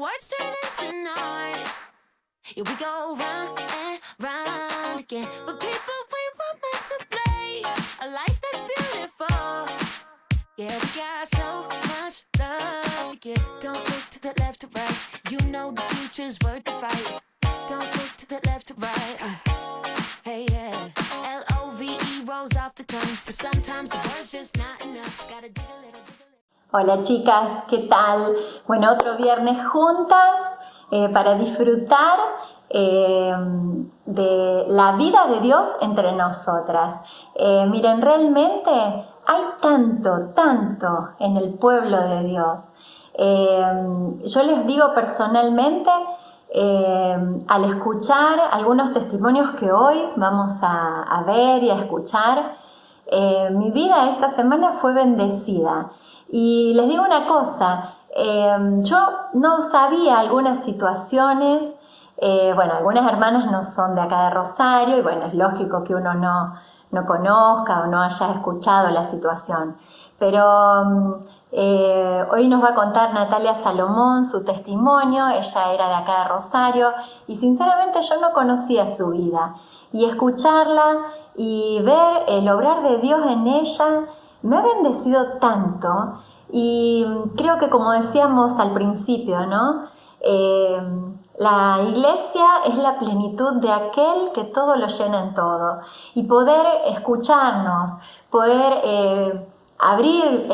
words turn into noise. Here we go round and round again. But people, we were meant to blaze a life that's beautiful. Yeah, we got so much love to give. Don't look to the left or right. You know the future's worth the fight. Don't look to the left or right. Hey, yeah. Love rolls off the tongue. But sometimes the word's just not enough. Gotta dig a little, dig a little. Hola chicas, ¿qué tal? Bueno, otro viernes juntas para disfrutar de la vida de Dios entre nosotras. Miren, realmente hay tanto en el pueblo de Dios. Yo les digo personalmente, al escuchar algunos testimonios que hoy vamos a ver y a escuchar, mi vida esta semana fue bendecida. Y les digo una cosa, yo no sabía algunas situaciones, bueno, algunas hermanas no son de acá de Rosario y bueno, es lógico que uno no conozca o no haya escuchado la situación. Pero hoy nos va a contar Natalia Salomón su testimonio. Ella era de acá de Rosario y sinceramente yo no conocía su vida. Y escucharla y ver el obrar de Dios en ella me ha bendecido tanto. Y creo que, como decíamos al principio, ¿no? La iglesia es la plenitud de aquel que todo lo llena en todo. Y poder escucharnos, poder abrir,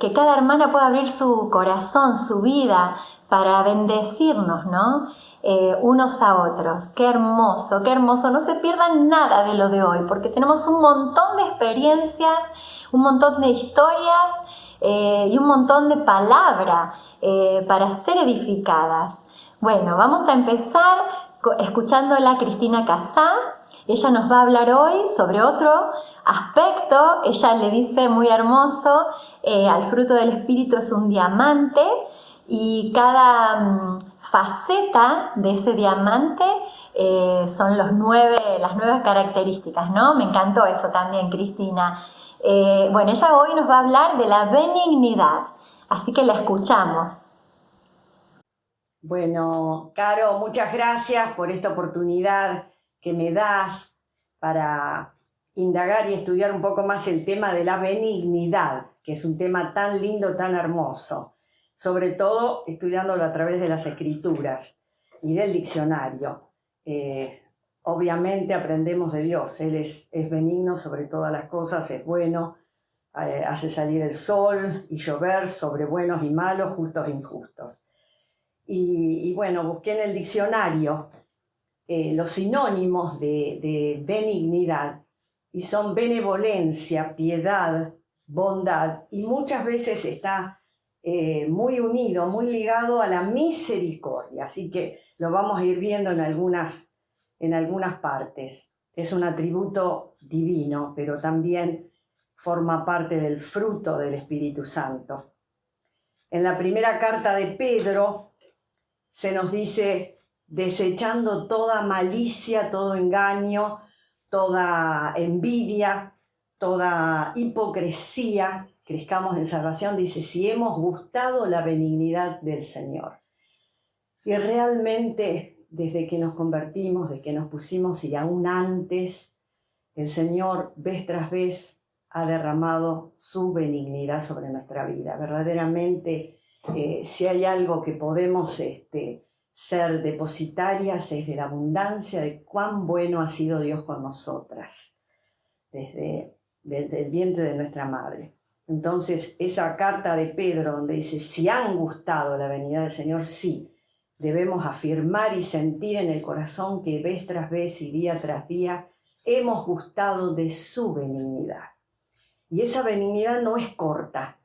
que cada hermana pueda abrir su corazón, su vida, para bendecirnos, ¿no? Unos a otros. Qué hermoso, qué hermoso. No se pierdan nada de lo de hoy, porque tenemos un montón de experiencias, un montón de historias y un montón de palabra para ser edificadas. Bueno, vamos a empezar escuchándola a Cristina Casá. Ella nos va a hablar hoy sobre otro aspecto. Ella le dice muy hermoso, al fruto del Espíritu es un diamante y cada faceta de ese diamante son las nuevas características, ¿no? Me encantó eso también, Cristina. Bueno, ella hoy nos va a hablar de la benignidad, así que la escuchamos. Bueno, Caro, muchas gracias por esta oportunidad que me das para indagar y estudiar un poco más el tema de la benignidad, que es un tema tan lindo, tan hermoso, sobre todo estudiándolo a través de las escrituras y del diccionario. Obviamente aprendemos de Dios, Él es benigno sobre todas las cosas, es bueno, hace salir el sol y llover sobre buenos y malos, justos e injustos. Y bueno, busqué en el diccionario los sinónimos de benignidad y son benevolencia, piedad, bondad, y muchas veces está muy unido, muy ligado a la misericordia, así que lo vamos a ir viendo en algunas partes. Es un atributo divino, pero también forma parte del fruto del Espíritu Santo. En la primera carta de Pedro se nos dice, desechando toda malicia, todo engaño, toda envidia, toda hipocresía, crezcamos en salvación, dice, si hemos gustado la benignidad del Señor. Y realmente, desde que nos convertimos, desde que nos pusimos y aún antes, el Señor vez tras vez ha derramado su benignidad sobre nuestra vida. Verdaderamente, si hay algo que podemos ser depositarias es de la abundancia de cuán bueno ha sido Dios con nosotras, desde el vientre de nuestra madre. Entonces, esa carta de Pedro donde dice, si han gustado la venida del Señor, sí, debemos afirmar y sentir en el corazón que vez tras vez y día tras día hemos gustado de su benignidad. Y esa benignidad no es corta.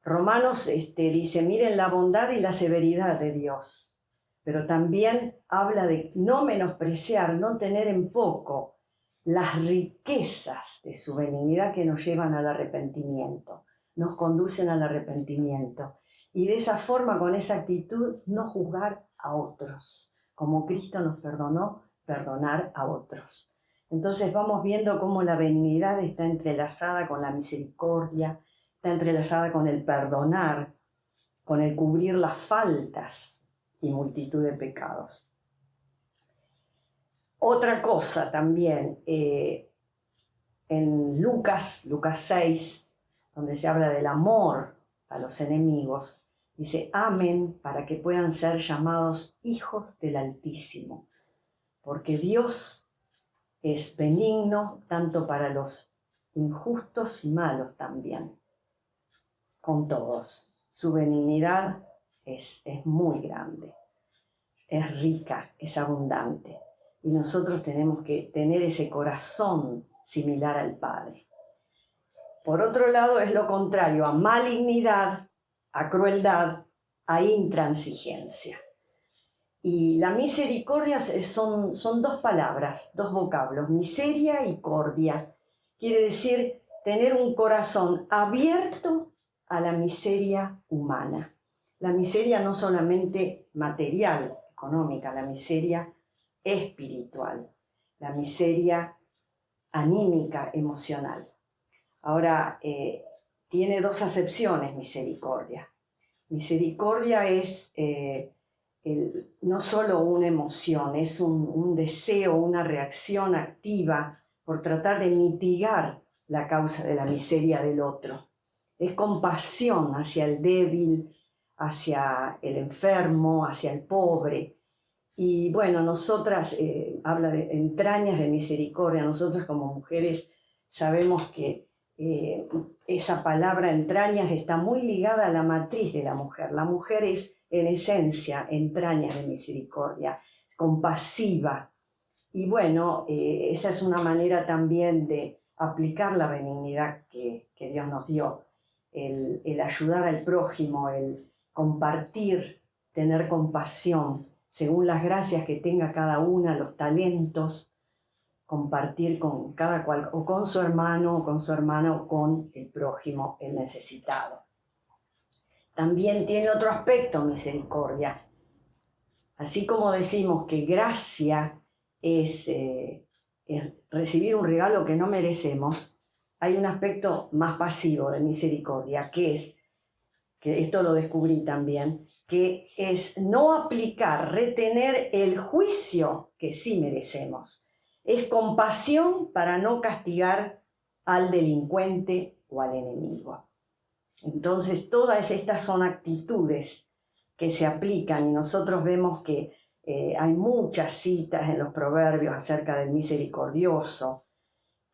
Romanos dice, miren la bondad y la severidad de Dios, pero también habla de no menospreciar, no tener en poco las riquezas de su benignidad que nos llevan al arrepentimiento, nos conducen al arrepentimiento. Y de esa forma, con esa actitud, no juzgar a otros, como Cristo nos perdonó, perdonar a otros. Entonces vamos viendo cómo la benignidad está entrelazada con la misericordia, está entrelazada con el perdonar, con el cubrir las faltas y multitud de pecados. Otra cosa también, en Lucas 6, donde se habla del amor a los enemigos, dice: amen para que puedan ser llamados hijos del Altísimo, porque Dios es benigno tanto para los injustos y malos también, con todos. Su benignidad es muy grande, es rica, es abundante. Y nosotros tenemos que tener ese corazón similar al Padre. Por otro lado, es lo contrario a malignidad, a crueldad, a intransigencia. Y la misericordia son dos palabras, dos vocablos: miseria y cordia. Quiere decir tener un corazón abierto a la miseria humana. La miseria no solamente material, económica, la miseria espiritual, la miseria anímica, emocional. Ahora, tiene dos acepciones misericordia. Misericordia es no solo una emoción, es un deseo, una reacción activa por tratar de mitigar la causa de la miseria del otro. Es compasión hacia el débil, hacia el enfermo, hacia el pobre. Y bueno, nosotras, habla de entrañas de misericordia. Nosotras como mujeres sabemos que esa palabra entrañas está muy ligada a la matriz de la mujer. La mujer es en esencia entrañas de misericordia, compasiva. Y bueno, esa es una manera también de aplicar la benignidad que Dios nos dio, el ayudar al prójimo, el compartir, tener compasión según las gracias que tenga cada una, los talentos, compartir con cada cual, o con su hermano, o con su hermana, o con el prójimo, el necesitado. También tiene otro aspecto misericordia. Así como decimos que gracia es recibir un regalo que no merecemos, hay un aspecto más pasivo de misericordia, que esto lo descubrí también, que es no aplicar, retener el juicio que sí merecemos. Es compasión para no castigar al delincuente o al enemigo. Entonces, todas estas son actitudes que se aplican, y nosotros vemos que hay muchas citas en los proverbios acerca del misericordioso,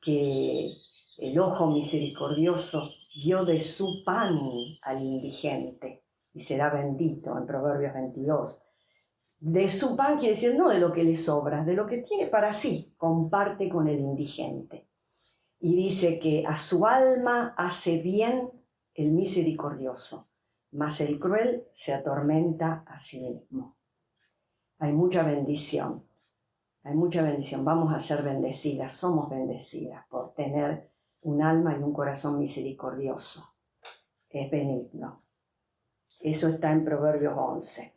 que el ojo misericordioso dio de su pan al indigente y será bendito, en Proverbios 22. De su pan quiere decir no de lo que le sobra, de lo que tiene para sí, comparte con el indigente. Y dice que a su alma hace bien el misericordioso, mas el cruel se atormenta a sí mismo. Hay mucha bendición, vamos a ser bendecidas, somos bendecidas por tener un alma y un corazón misericordioso. Es benigno. Eso está en Proverbios 11.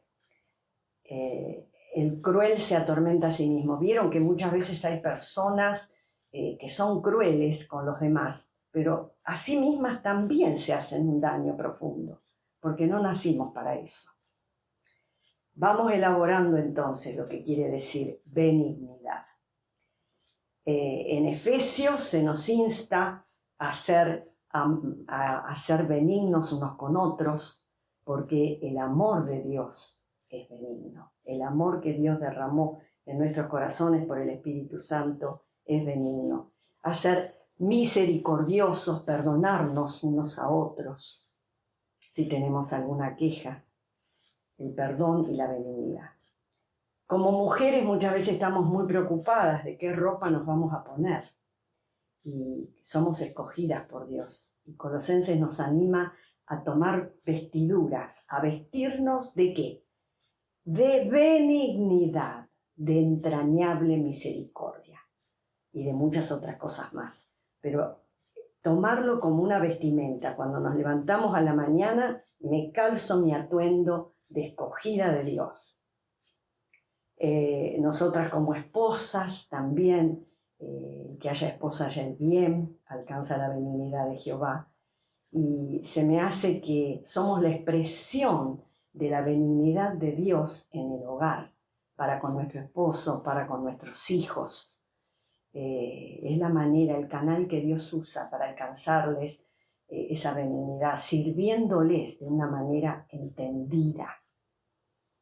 El cruel se atormenta a sí mismo. Vieron que muchas veces hay personas que son crueles con los demás, pero a sí mismas también se hacen un daño profundo, porque no nacimos para eso. Vamos elaborando entonces lo que quiere decir benignidad. En Efesios se nos insta a ser benignos unos con otros, porque el amor de Dios es benigno. El amor que Dios derramó en nuestros corazones por el Espíritu Santo es benigno. A ser misericordiosos, perdonarnos unos a otros si tenemos alguna queja, el perdón y la benignidad. Como mujeres muchas veces estamos muy preocupadas de qué ropa nos vamos a poner, y somos escogidas por Dios. Y Colosenses nos anima a tomar vestiduras, a vestirnos ¿de qué? De benignidad, de entrañable misericordia y de muchas otras cosas más. Pero tomarlo como una vestimenta. Cuando nos levantamos a la mañana, me calzo mi atuendo de escogida de Dios. Nosotras como esposas también, el que haya esposa haya el bien, alcanza la benignidad de Jehová. Y se me hace que somos la expresión de la benignidad de Dios en el hogar, para con nuestro esposo, para con nuestros hijos. Es la manera, el canal que Dios usa para alcanzarles esa benignidad, sirviéndoles de una manera entendida,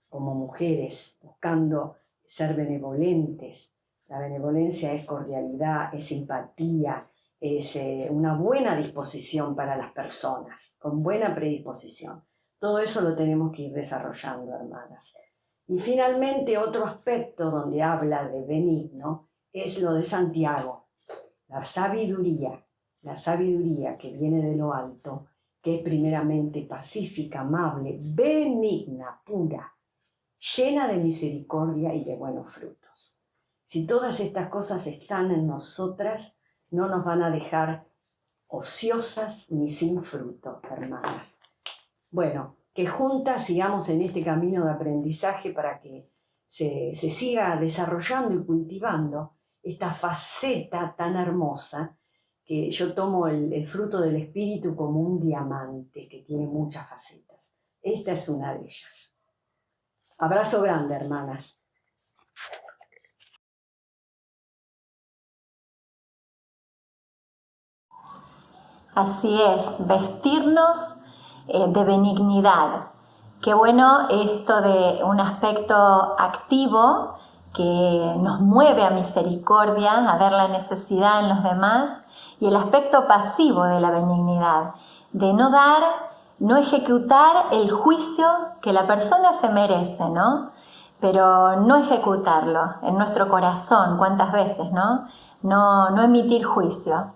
como mujeres, buscando ser benevolentes. La benevolencia es cordialidad, es simpatía, es una buena disposición para las personas, con buena predisposición. Todo eso lo tenemos que ir desarrollando, hermanas. Y finalmente, otro aspecto donde habla de benigno es lo de Santiago, la sabiduría que viene de lo alto, que es primeramente pacífica, amable, benigna, pura, llena de misericordia y de buenos frutos. Si todas estas cosas están en nosotras, no nos van a dejar ociosas ni sin fruto, hermanas. Bueno, que juntas sigamos en este camino de aprendizaje para que se siga desarrollando y cultivando esta faceta tan hermosa que yo tomo el fruto del Espíritu como un diamante que tiene muchas facetas. Esta es una de ellas. Abrazo grande, hermanas. Así es, vestirnos de benignidad. Qué bueno esto de un aspecto activo que nos mueve a misericordia, a ver la necesidad en los demás, y el aspecto pasivo de la benignidad, de no dar, no ejecutar el juicio que la persona se merece, ¿no? Pero no ejecutarlo en nuestro corazón, ¿cuántas veces, no? No emitir juicio.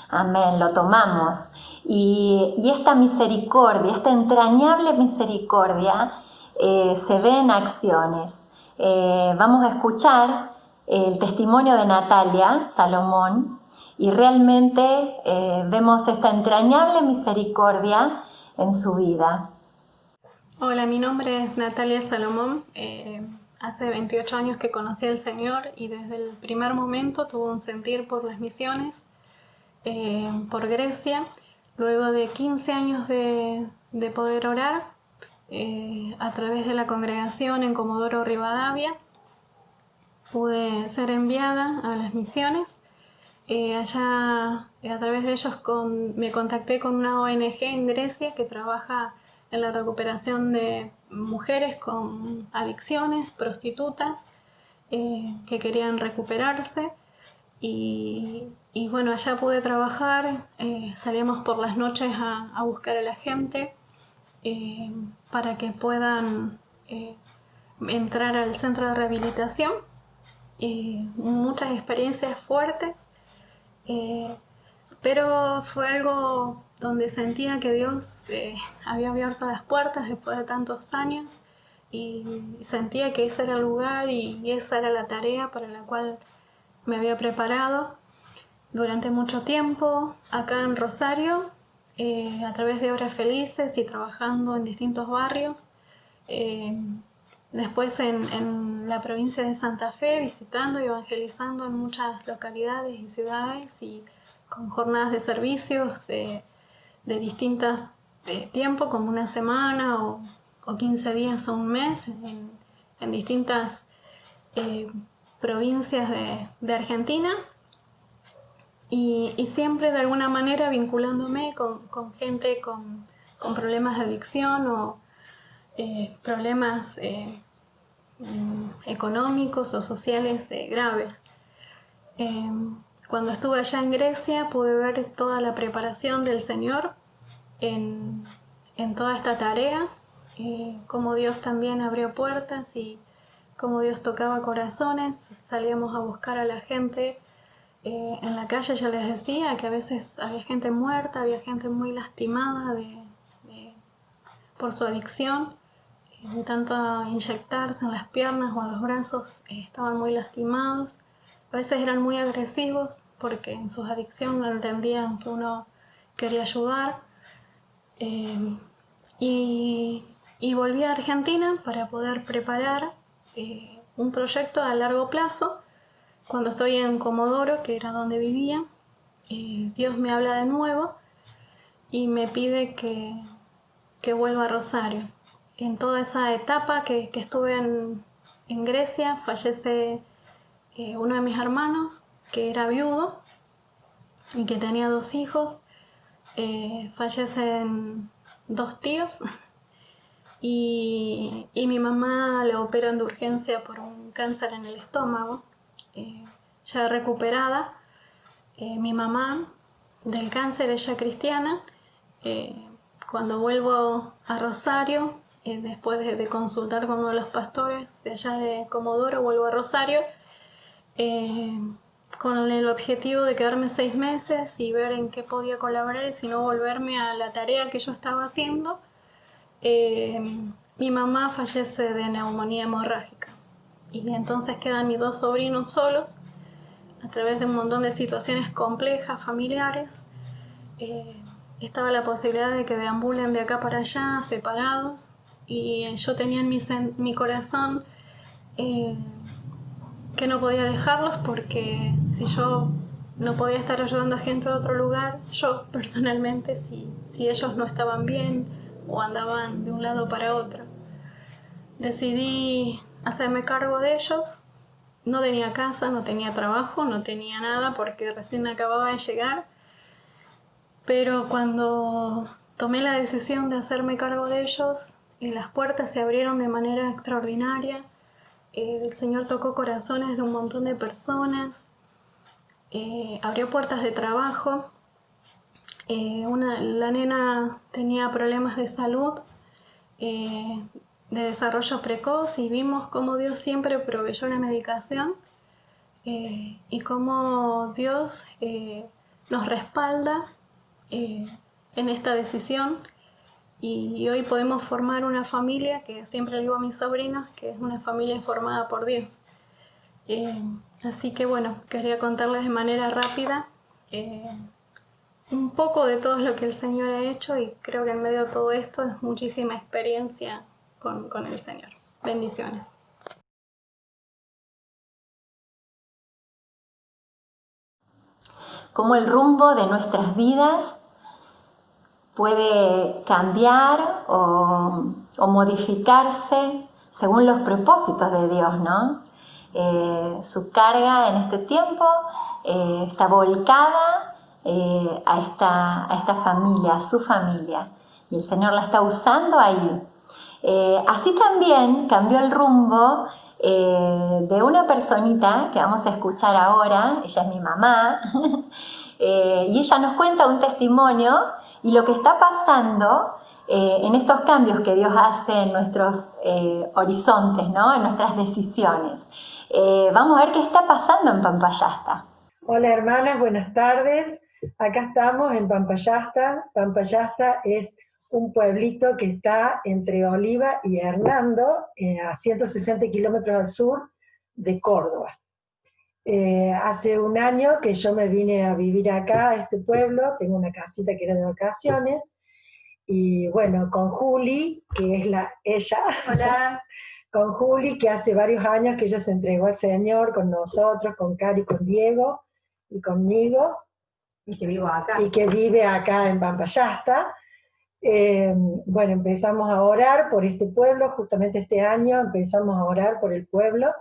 Amén, lo tomamos. Y esta misericordia, esta entrañable misericordia, se ve en acciones. Vamos a escuchar el testimonio de Natalia Salomón y realmente vemos esta entrañable misericordia en su vida. Hola, mi nombre es Natalia Salomón. Hace 28 años que conocí al Señor y desde el primer momento tuve un sentir por las misiones, por Grecia. Luego de 15 años de poder orar, a través de la congregación en Comodoro Rivadavia, pude ser enviada a las misiones. Allá, a través de ellos, me contacté con una ONG en Grecia que trabaja en la recuperación de mujeres con adicciones, prostitutas, que querían recuperarse. Y bueno, allá pude trabajar, salíamos por las noches a buscar a la gente para que puedan entrar al centro de rehabilitación. Muchas experiencias fuertes, pero fue algo donde sentía que Dios había abierto las puertas después de tantos años y sentía que ese era el lugar y esa era la tarea para la cual me había preparado durante mucho tiempo acá en Rosario, a través de Obras Felices y trabajando en distintos barrios. Después en la provincia de Santa Fe, visitando y evangelizando en muchas localidades y ciudades y con jornadas de servicios de distintas tiempos, como una semana o 15 días o un mes en distintas provincias de Argentina. Y siempre de alguna manera vinculándome con gente con problemas de adicción o problemas económicos o sociales graves. Cuando estuve allá en Grecia pude ver toda la preparación del Señor en toda esta tarea, cómo Dios también abrió puertas y cómo Dios tocaba corazones. Salíamos a buscar a la gente en la calle. Ya les decía que a veces había gente muerta, había gente muy lastimada por su adicción. De tanto inyectarse en las piernas o en los brazos, estaban muy lastimados. A veces eran muy agresivos porque en sus adicciones no entendían que uno quería ayudar. Y volví a Argentina para poder preparar un proyecto a largo plazo. Cuando estoy en Comodoro, que era donde vivía, Dios me habla de nuevo y me pide que vuelva a Rosario. en toda esa etapa que estuve en Grecia, fallece uno de mis hermanos, que era viudo y que tenía 2 hijos. Fallecen 2 tíos y mi mamá le operan de urgencia por un cáncer en el estómago. Ya recuperada, mi mamá del cáncer, ella cristiana, cuando vuelvo a Rosario, después de consultar con uno de los pastores de allá de Comodoro, vuelvo a Rosario con el objetivo de quedarme 6 meses y ver en qué podía colaborar y si no volverme a la tarea que yo estaba haciendo. Mi mamá fallece de neumonía hemorrágica y entonces quedan mis 2 sobrinos solos a través de un montón de situaciones complejas, familiares. Estaba la posibilidad de que deambulen de acá para allá, separados, y yo tenía en mi corazón que no podía dejarlos, porque si yo no podía estar ayudando a gente de otro lugar, yo personalmente, si ellos no estaban bien o andaban de un lado para otro. Decidí hacerme cargo de ellos. No tenía casa, no tenía trabajo, no tenía nada porque recién acababa de llegar. Pero cuando tomé la decisión de hacerme cargo de ellos, las puertas se abrieron de manera extraordinaria. El Señor tocó corazones de un montón de personas, abrió puertas de trabajo. La nena tenía problemas de salud, de desarrollo precoz, y vimos cómo Dios siempre proveyó la medicación y cómo Dios nos respalda en esta decisión. Y hoy podemos formar una familia que siempre le digo a mis sobrinos que es una familia formada por Dios. Así que bueno, quería contarles de manera rápida un poco de todo lo que el Señor ha hecho, y creo que en medio de todo esto es muchísima experiencia con el Señor. Bendiciones. Cómo el rumbo de nuestras vidas puede cambiar o modificarse según los propósitos de Dios, ¿no? Su carga en este tiempo está volcada a esta familia, a su familia, y el Señor la está usando ahí. Así también cambió el rumbo de una personita que vamos a escuchar ahora. Ella es mi mamá, y ella nos cuenta un testimonio y lo que está pasando en estos cambios que Dios hace en nuestros horizontes, ¿no? En nuestras decisiones. Vamos a ver qué está pasando en Pampayasta. Hola hermanas, buenas tardes. Acá estamos en Pampayasta. Pampayasta es un pueblito que está entre Oliva y Hernando, a 160 kilómetros al sur de Córdoba. Hace un año que yo me vine a vivir acá, a este pueblo. Tengo una casita que era de vacaciones, y bueno, con Juli, que es ella. Hola. Con Juli, que hace varios años que ella se entregó al Señor con nosotros, con Cari, con Diego y conmigo. Y que vivo acá. Y que vive acá en Pampayasta. Bueno, empezamos a orar por este pueblo, justamente este año empezamos a orar por el pueblo.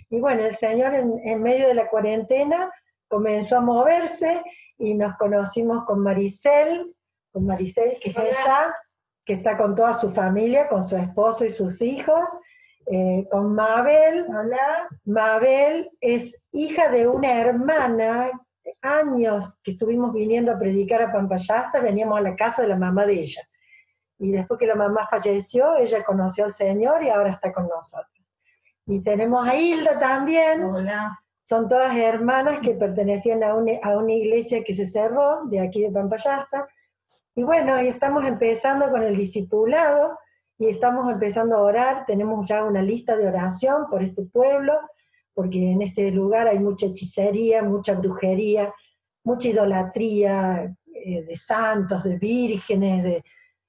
Y bueno, el Señor en medio de la cuarentena comenzó a moverse, y nos conocimos con Maricel, que es ella, que está con toda su familia, con su esposo y sus hijos, con Mabel. Hola. Mabel es hija de una hermana. Años que estuvimos viniendo a predicar a Pampayasta, veníamos a la casa de la mamá de ella. Y después que la mamá falleció, ella conoció al Señor y ahora está con nosotros. Y tenemos a Hilda también. Hola. Son todas hermanas que pertenecían a una iglesia que se cerró, de aquí de Pampayasta. Y bueno, y estamos empezando con el discipulado, y estamos empezando a orar. Tenemos ya una lista de oración por este pueblo, porque en este lugar hay mucha hechicería, mucha brujería, mucha idolatría de santos, de vírgenes.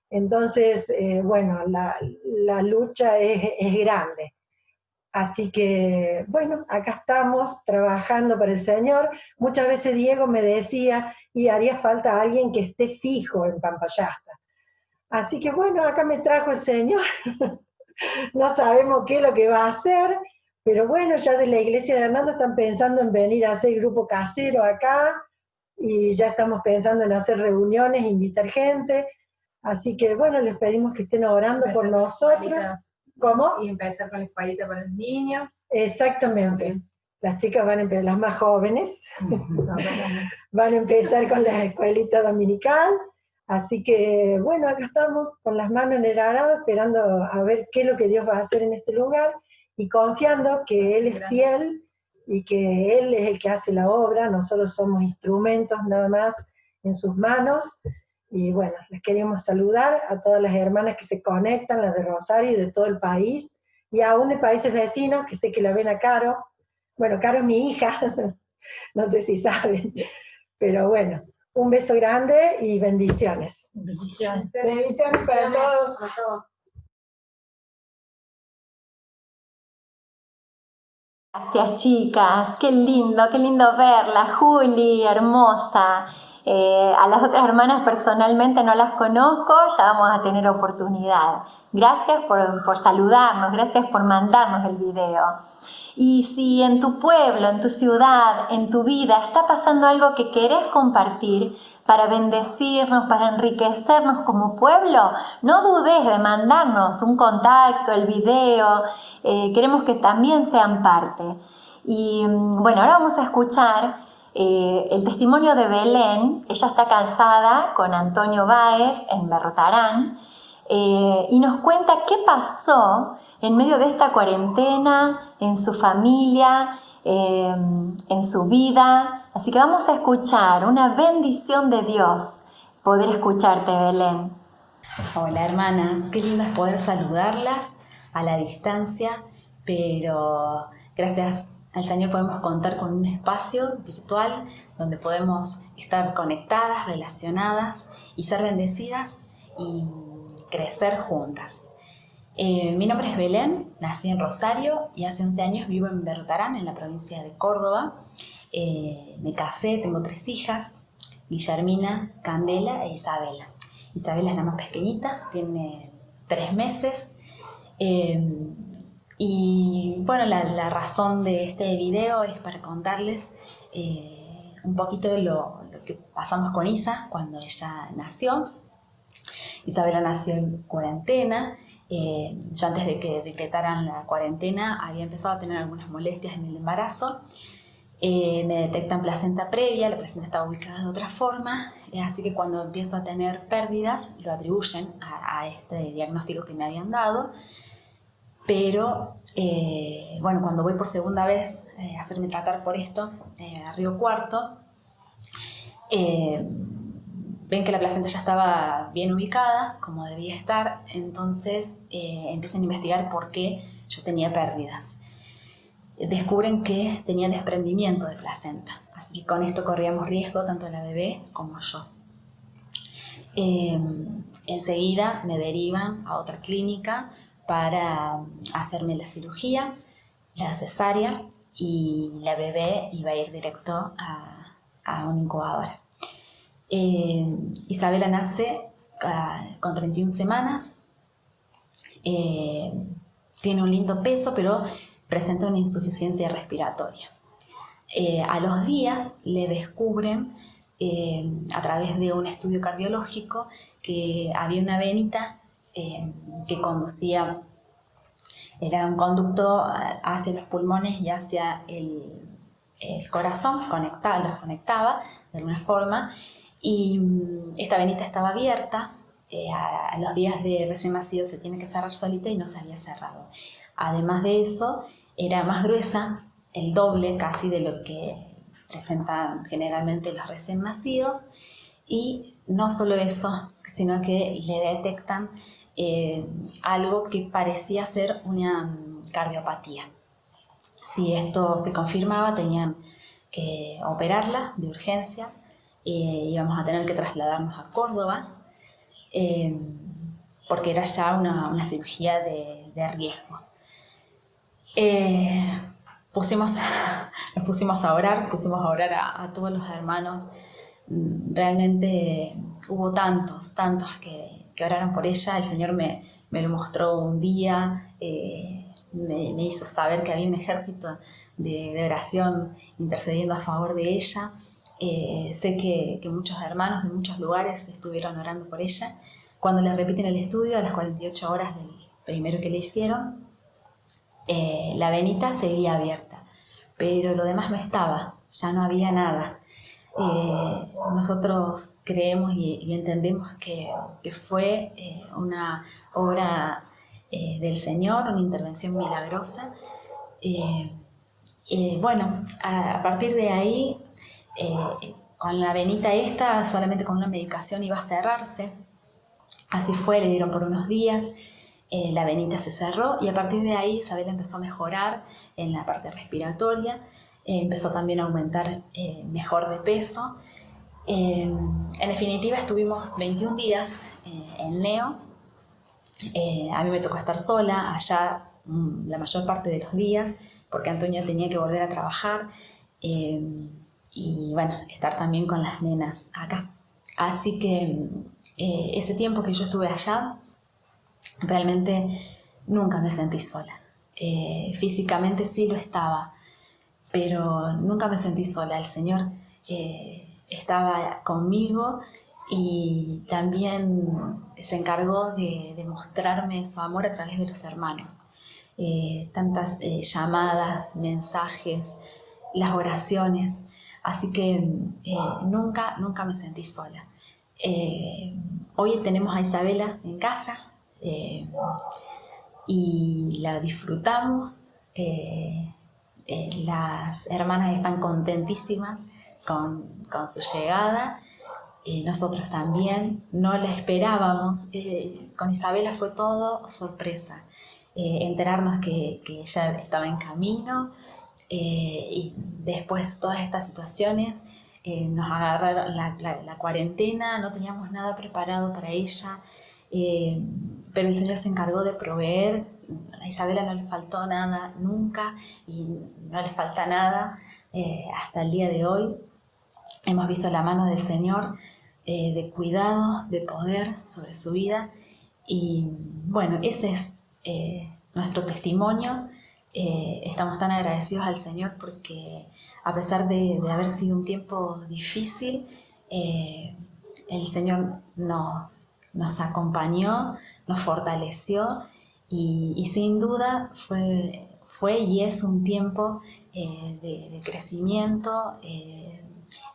Entonces, bueno, la lucha es grande. Así que, bueno, acá estamos trabajando para el Señor. Muchas veces Diego me decía, y haría falta alguien que esté fijo en Pampayasta. Así que bueno, acá me trajo el Señor. No sabemos qué es lo que va a hacer, pero bueno, ya de la iglesia de Hernando están pensando en venir a hacer grupo casero acá, y ya estamos pensando en hacer reuniones, invitar gente. Así que bueno, les pedimos que estén orando por nosotros. ¿Cómo? Y empezar con la escuelita para los niños. Exactamente. Las chicas van a empezar, las más jóvenes, van a empezar con la escuelita dominical. Así que, bueno, acá estamos con las manos en el arado, esperando a ver qué es lo que Dios va a hacer en este lugar y confiando que Él es fiel y que Él es el que hace la obra. Nosotros somos instrumentos nada más en sus manos. Y bueno, les queremos saludar a todas las hermanas que se conectan, las de Rosario y de todo el país, y aún de países vecinos, que sé que la ven a Caro. Bueno, Caro es mi hija, no sé si saben, pero bueno, un beso grande y bendiciones. Bendiciones. Bendiciones para todos. Gracias, chicas, qué lindo verla, Juli, hermosa. A las otras hermanas personalmente no las conozco, ya vamos a tener oportunidad. Gracias por saludarnos, gracias por mandarnos el video. Y si en tu pueblo, en tu ciudad, en tu vida está pasando algo que querés compartir para bendecirnos, para enriquecernos como pueblo, no dudes de mandarnos un contacto, el video. Queremos que también sean parte. Y bueno, ahora vamos a escuchar el testimonio de Belén. Ella está casada con Antonio Báez en Berrotarán, y nos cuenta qué pasó en medio de esta cuarentena, en su familia, en su vida. Así que vamos a escuchar una bendición de Dios, poder escucharte, Belén. Hola hermanas, qué lindo es poder saludarlas a la distancia, pero gracias al Señor podemos contar con un espacio virtual donde podemos estar conectadas, relacionadas y ser bendecidas y crecer juntas. Mi nombre es Belén, nací en Rosario y hace 11 años vivo en Berrotarán, en la provincia de Córdoba. Me casé, tengo 3 hijas, Guillermina, Candela e Isabela. Isabela es la más pequeñita, tiene 3 meses. Y bueno, la razón de este video es para contarles un poquito de lo que pasamos con Isa cuando ella nació. Isabela nació en cuarentena. Yo antes de que decretaran la cuarentena había empezado a tener algunas molestias en el embarazo. Me detectan placenta previa, la placenta estaba ubicada de otra forma, así que cuando empiezo a tener pérdidas lo atribuyen a este diagnóstico que me habían dado. Pero bueno, cuando voy por segunda vez a hacerme tratar por esto a Río Cuarto, ven que la placenta ya estaba bien ubicada, como debía estar, entonces empiezan a investigar por qué yo tenía pérdidas. Descubren que tenía desprendimiento de placenta, así que con esto corríamos riesgo tanto la bebé como yo. Enseguida me derivan a otra clínica para hacerme la cirugía, la cesárea, y la bebé iba a ir directo a una incubadora. Isabela nace con 31 semanas, tiene un lindo peso, pero presenta una insuficiencia respiratoria. A los días le descubren, a través de un estudio cardiológico, que había una venita que conducía, era un conducto hacia los pulmones y hacia el corazón, los conectaba de alguna forma, y esta venita estaba abierta. A los días de recién nacido se tiene que cerrar solita y no se había cerrado. Además de eso, era más gruesa, el doble casi de lo que presentan generalmente los recién nacidos, y no solo eso, sino que le detectan algo que parecía ser una cardiopatía. Si esto se confirmaba, tenían que operarla de urgencia, íbamos a tener que trasladarnos a Córdoba, porque era ya una cirugía de riesgo. Nos pusimos a orar a todos los hermanos realmente hubo tantos que oraron por ella. El Señor me lo mostró un día, me hizo saber que había un ejército de oración intercediendo a favor de ella. Sé que muchos hermanos de muchos lugares estuvieron orando por ella. Cuando le repiten el estudio, a las 48 horas del primero que le hicieron, la venita seguía abierta, pero lo demás no estaba, ya no había nada. Nosotros creemos y entendemos que fue una obra del Señor, una intervención milagrosa. Bueno, a partir de ahí, con la venita esta, solamente con una medicación iba a cerrarse. Así fue, le dieron por unos días, la venita se cerró y a partir de ahí Isabela empezó a mejorar en la parte respiratoria, empezó también a aumentar mejor de peso. En definitiva, estuvimos 21 días en Neo. A mí me tocó estar sola allá la mayor parte de los días porque Antonio tenía que volver a trabajar y bueno, estar también con las nenas acá. Así que ese tiempo que yo estuve allá, realmente nunca me sentí sola. Físicamente sí lo estaba, pero nunca me sentí sola. El Señor estaba conmigo y también se encargó de mostrarme su amor a través de los hermanos. Tantas llamadas, mensajes, las oraciones. Así que nunca me sentí sola. Hoy tenemos a Isabela en casa y la disfrutamos. Las hermanas están contentísimas con su llegada. Nosotros también, no la esperábamos. Con Isabela fue todo sorpresa. Enterarnos que ella estaba en camino y después todas estas situaciones nos agarraron la cuarentena, no teníamos nada preparado para ella, pero el Señor se encargó de proveer. A Isabela no le faltó nada nunca y no le falta nada hasta el día de hoy. Hemos visto la mano del Señor de cuidado, de poder sobre su vida y bueno, ese es nuestro testimonio. Estamos tan agradecidos al Señor porque a pesar de haber sido un tiempo difícil, el Señor nos acompañó, nos fortaleció y sin duda fue y es un tiempo de crecimiento,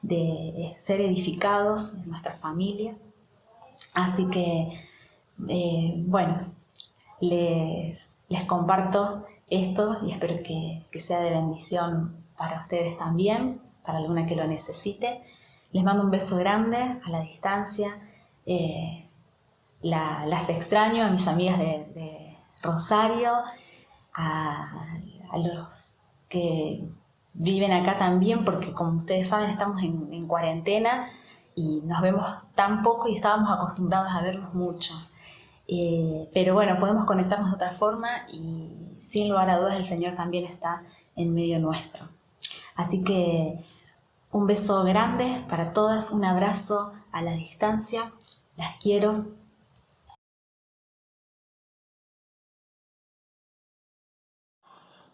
de ser edificados en nuestra familia. Así que, bueno, les comparto esto y espero que sea de bendición para ustedes también, para alguna que lo necesite. Les mando un beso grande a la distancia. Las extraño a mis amigas de Rosario, a los que viven acá también, porque como ustedes saben estamos en cuarentena y nos vemos tan poco y estábamos acostumbrados a vernos mucho. Pero bueno, podemos conectarnos de otra forma y sin lugar a dudas el Señor también está en medio nuestro. Así que un beso grande para todas, un abrazo a la distancia, las quiero.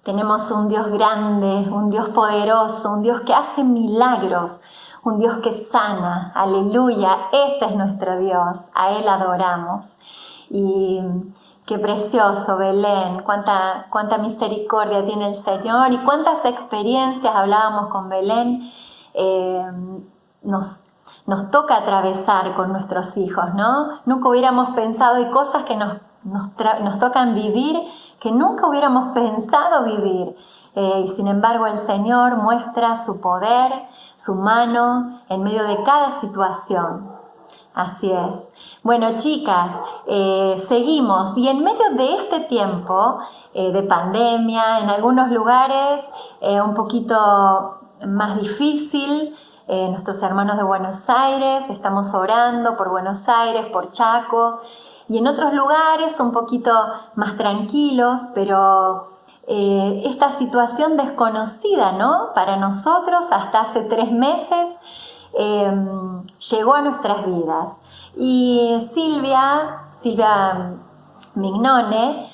Tenemos un Dios grande, un Dios poderoso, un Dios que hace milagros, un Dios que sana. Aleluya, ese es nuestro Dios, a Él adoramos. Y qué precioso, Belén, cuánta misericordia tiene el Señor y cuántas experiencias, hablábamos con Belén, nos toca atravesar con nuestros hijos, ¿no? Nunca hubiéramos pensado, hay cosas que nos tocan vivir que nunca hubiéramos pensado vivir. Y sin embargo el Señor muestra su poder, su mano en medio de cada situación. Así es. Bueno, chicas, seguimos y en medio de este tiempo de pandemia, en algunos lugares un poquito más difícil, nuestros hermanos de Buenos Aires, estamos orando por Buenos Aires, por Chaco, y en otros lugares un poquito más tranquilos, pero esta situación desconocida, ¿no? Para nosotros hasta hace 3 meses, llegó a nuestras vidas. Y Silvia Mignone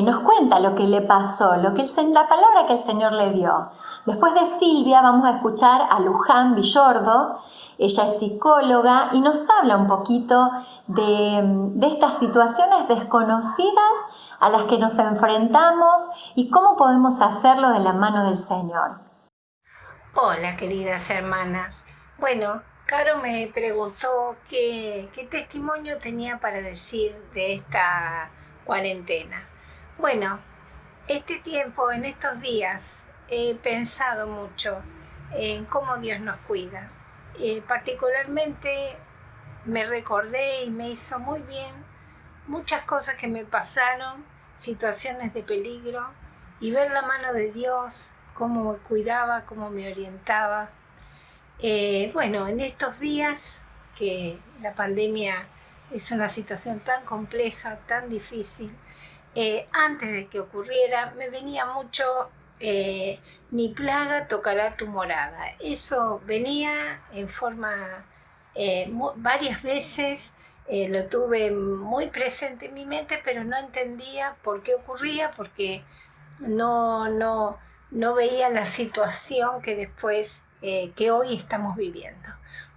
nos cuenta lo que le pasó, la palabra que el Señor le dio. Después de Silvia vamos a escuchar a Luján Villordo. Ella es psicóloga y nos habla un poquito de estas situaciones desconocidas a las que nos enfrentamos y cómo podemos hacerlo de la mano del Señor. Hola, queridas hermanas. Bueno, Caro me preguntó qué testimonio tenía para decir de esta cuarentena. Bueno, este tiempo, en estos días, he pensado mucho en cómo Dios nos cuida. Particularmente me recordé y me hizo muy bien muchas cosas que me pasaron, situaciones de peligro, y ver la mano de Dios, cómo me cuidaba, cómo me orientaba. Bueno, en estos días que la pandemia es una situación tan compleja, tan difícil, antes de que ocurriera me venía mucho ni plaga tocará tu morada. Eso venía en forma varias veces, lo tuve muy presente en mi mente, pero no entendía por qué ocurría, porque no veía la situación que después, que hoy estamos viviendo.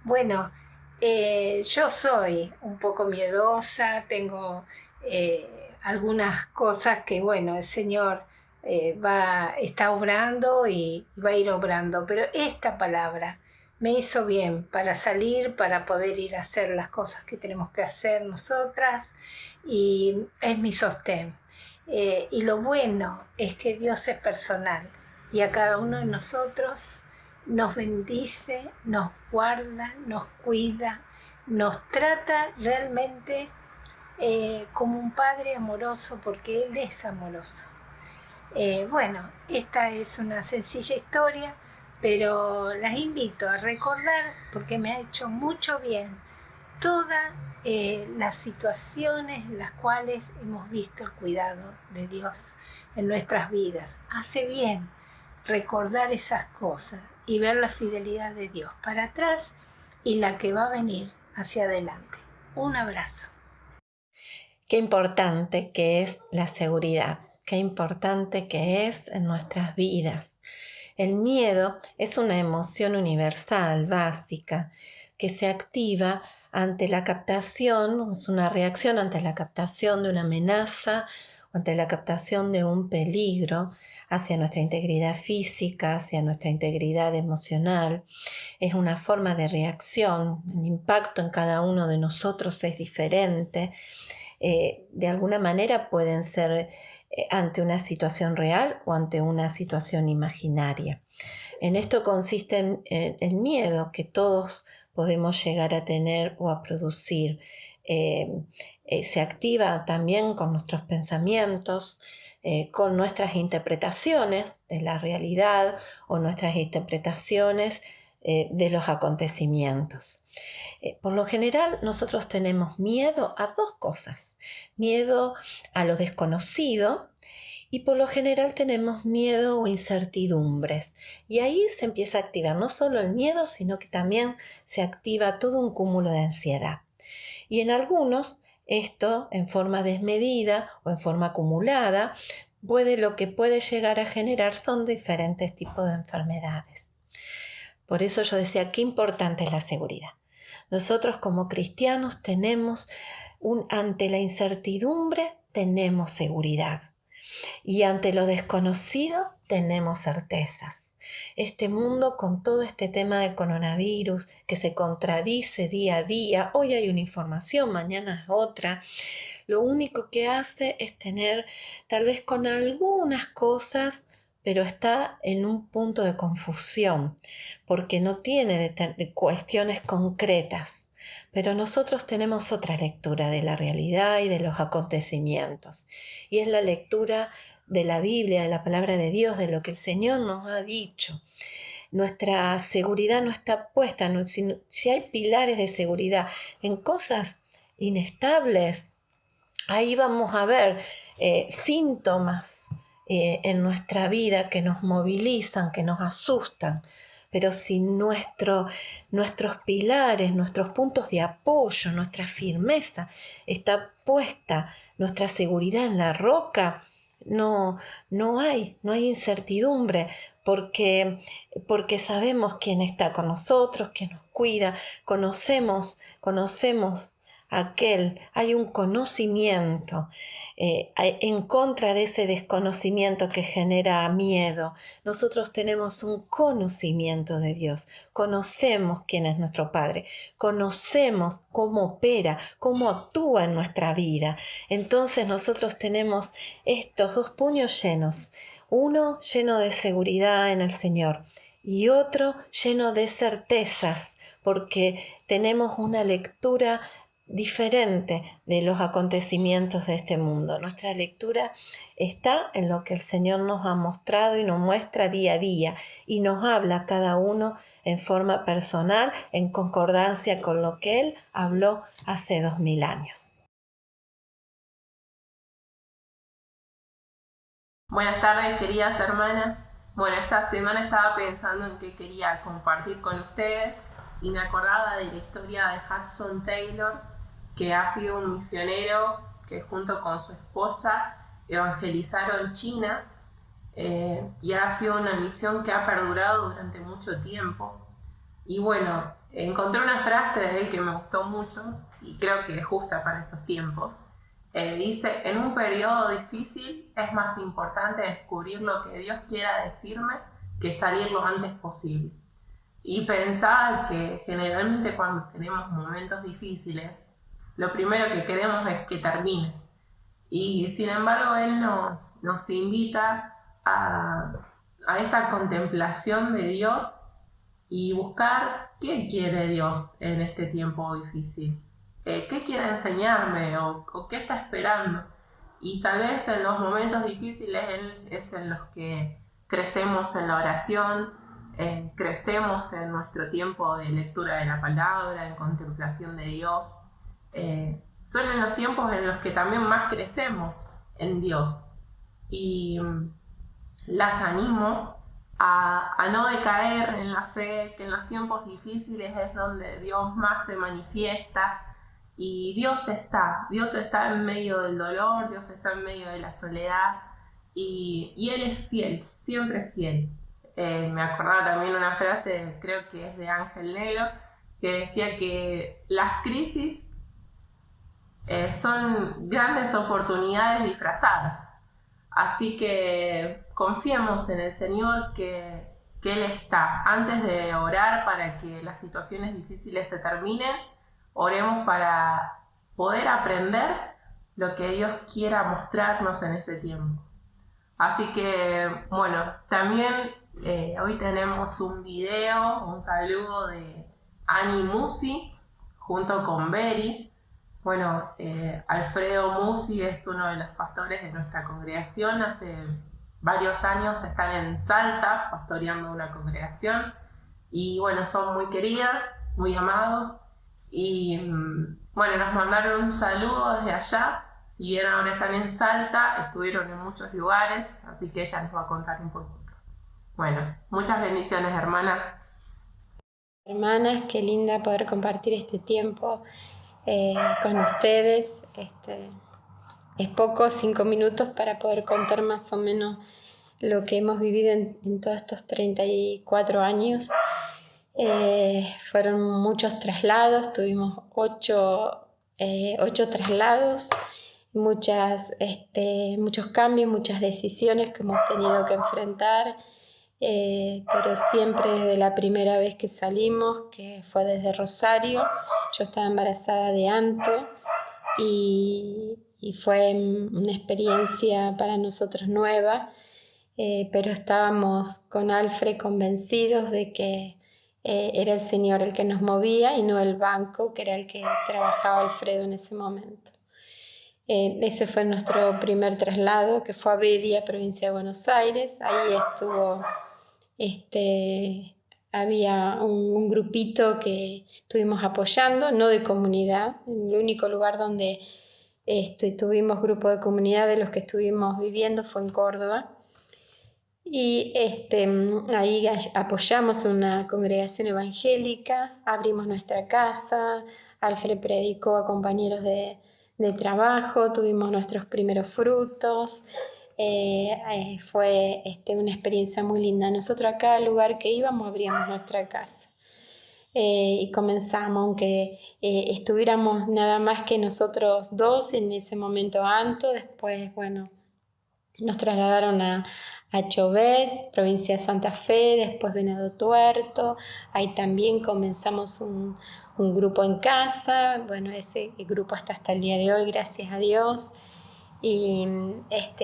Bueno, yo soy un poco miedosa, tengo algunas cosas que, bueno, el Señor está obrando y va a ir obrando, pero esta palabra me hizo bien para salir, para poder ir a hacer las cosas que tenemos que hacer nosotras, y es mi sostén. Y lo bueno es que Dios es personal y a cada uno de nosotros nos bendice, nos guarda, nos cuida, nos trata realmente como un padre amoroso, porque Él es amoroso. Bueno, esta es una sencilla historia, pero las invito a recordar, porque me ha hecho mucho bien todas las situaciones en las cuales hemos visto el cuidado de Dios en nuestras vidas. Hace bien recordar esas cosas y ver la fidelidad de Dios para atrás y la que va a venir hacia adelante. Un abrazo. Qué importante que es la seguridad, qué importante que es en nuestras vidas. El miedo es una emoción universal, básica, que se activa ante la captación, es una reacción ante la captación de una amenaza o ante la captación de un peligro hacia nuestra integridad física, hacia nuestra integridad emocional. Es una forma de reacción, el impacto en cada uno de nosotros es diferente. De alguna manera pueden ser ante una situación real o ante una situación imaginaria. En esto consiste el miedo que todos podemos llegar a tener o a producir. Se activa también con nuestros pensamientos, con nuestras interpretaciones de la realidad o nuestras interpretaciones de los acontecimientos. Por lo general, nosotros tenemos miedo a dos cosas: miedo a lo desconocido, y por lo general tenemos miedo o incertidumbres. Y ahí se empieza a activar no solo el miedo, sino que también se activa todo un cúmulo de ansiedad. Y en algunos, esto en forma desmedida o en forma acumulada, lo que puede llegar a generar son diferentes tipos de enfermedades. Por eso yo decía, qué importante es la seguridad. Nosotros como cristianos tenemos, ante la incertidumbre tenemos seguridad, y ante lo desconocido tenemos certezas. Este mundo, con todo este tema del coronavirus que se contradice día a día, hoy hay una información, mañana es otra, lo único que hace es tener, tal vez con algunas cosas, pero está en un punto de confusión, porque no tiene de cuestiones concretas. Pero nosotros tenemos otra lectura de la realidad y de los acontecimientos, y es la lectura de la Biblia, de la palabra de Dios, de lo que el Señor nos ha dicho. Nuestra seguridad no está puesta, si hay pilares de seguridad en cosas inestables, ahí vamos a ver síntomas en nuestra vida que nos movilizan, que nos asustan. pero si nuestros pilares, nuestros puntos de apoyo, nuestra firmeza está puesta, nuestra seguridad en la roca, no hay incertidumbre, porque sabemos quién está con nosotros, quién nos cuida, conocemos hay un conocimiento en contra de ese desconocimiento que genera miedo. Nosotros tenemos un conocimiento de Dios, conocemos quién es nuestro Padre, conocemos cómo opera, cómo actúa en nuestra vida. Entonces nosotros tenemos estos dos puños llenos, uno lleno de seguridad en el Señor y otro lleno de certezas, porque tenemos una lectura diferente de los acontecimientos de este mundo. Nuestra lectura está en lo que el Señor nos ha mostrado y nos muestra día a día y nos habla cada uno en forma personal, en concordancia con lo que Él habló hace 2000 años. Buenas tardes, queridas hermanas. Bueno, esta semana estaba pensando en qué quería compartir con ustedes y me acordaba de la historia de Hudson Taylor, que ha sido un misionero que junto con su esposa evangelizaron China y ha sido una misión que ha perdurado durante mucho tiempo. Y bueno, encontré una frase de él que me gustó mucho y creo que es justa para estos tiempos. Dice: en un periodo difícil es más importante descubrir lo que Dios quiera decirme que salir lo antes posible. Y pensaba que generalmente cuando tenemos momentos difíciles, lo primero que queremos es que termine. Y sin embargo, Él nos invita a esta contemplación de Dios y buscar qué quiere Dios en este tiempo difícil. ¿Qué quiere enseñarme o qué está esperando? Y tal vez en los momentos difíciles Él es en los que crecemos en la oración, crecemos en nuestro tiempo de lectura de la palabra, en contemplación de Dios. Son en los tiempos en los que también más crecemos en Dios. Y las animo a no decaer en la fe, que en los tiempos difíciles es donde Dios más se manifiesta. Y Dios está en medio del dolor, Dios está en medio de la soledad y Él es fiel, siempre es fiel. Me acordaba también una frase, creo que es de Ángel Negro, que decía que las crisis son grandes oportunidades disfrazadas. Así que confiemos en el Señor que Él está. Antes de orar para que las situaciones difíciles se terminen, oremos para poder aprender lo que Dios quiera mostrarnos en ese tiempo. Así que, bueno, también hoy tenemos un video, un saludo de Ani Musi junto con Beri. Bueno, Alfredo Musi es uno de los pastores de nuestra congregación. Hace varios años están en Salta pastoreando una congregación. Y bueno, son muy queridas, muy amados. Y bueno, nos mandaron un saludo desde allá. Si bien ahora están en Salta, estuvieron en muchos lugares, así que ella nos va a contar un poquito. Bueno, muchas bendiciones, hermanas. Hermanas, qué linda poder compartir este tiempo con ustedes. Es poco, 5 minutos para poder contar más o menos lo que hemos vivido en todos estos 34 años. Fueron muchos traslados, tuvimos 8 traslados, muchos cambios, muchas decisiones que hemos tenido que enfrentar, pero siempre desde la primera vez que salimos, que fue desde Rosario. Yo estaba embarazada de Anto y fue una experiencia para nosotros nueva, pero estábamos con Alfred convencidos de que era el Señor el que nos movía y no el banco, que era el que trabajaba Alfredo en ese momento. Ese fue nuestro primer traslado, que fue a Bedia, provincia de Buenos Aires. Ahí había un grupito que estuvimos apoyando, no de comunidad. El único lugar donde tuvimos grupo de comunidad de los que estuvimos viviendo fue en Córdoba. Y ahí apoyamos una congregación evangélica, abrimos nuestra casa, Alfred predicó a compañeros de trabajo, tuvimos nuestros primeros frutos. Fue una experiencia muy linda. Nosotros a cada lugar que íbamos abríamos nuestra casa. Y comenzamos, aunque estuviéramos nada más que nosotros dos en ese momento Anto, después, bueno, nos trasladaron a Chauvet, provincia de Santa Fe, después Venado Tuerto. Ahí también comenzamos un grupo en casa. Bueno, ese grupo hasta el día de hoy, gracias a Dios. Y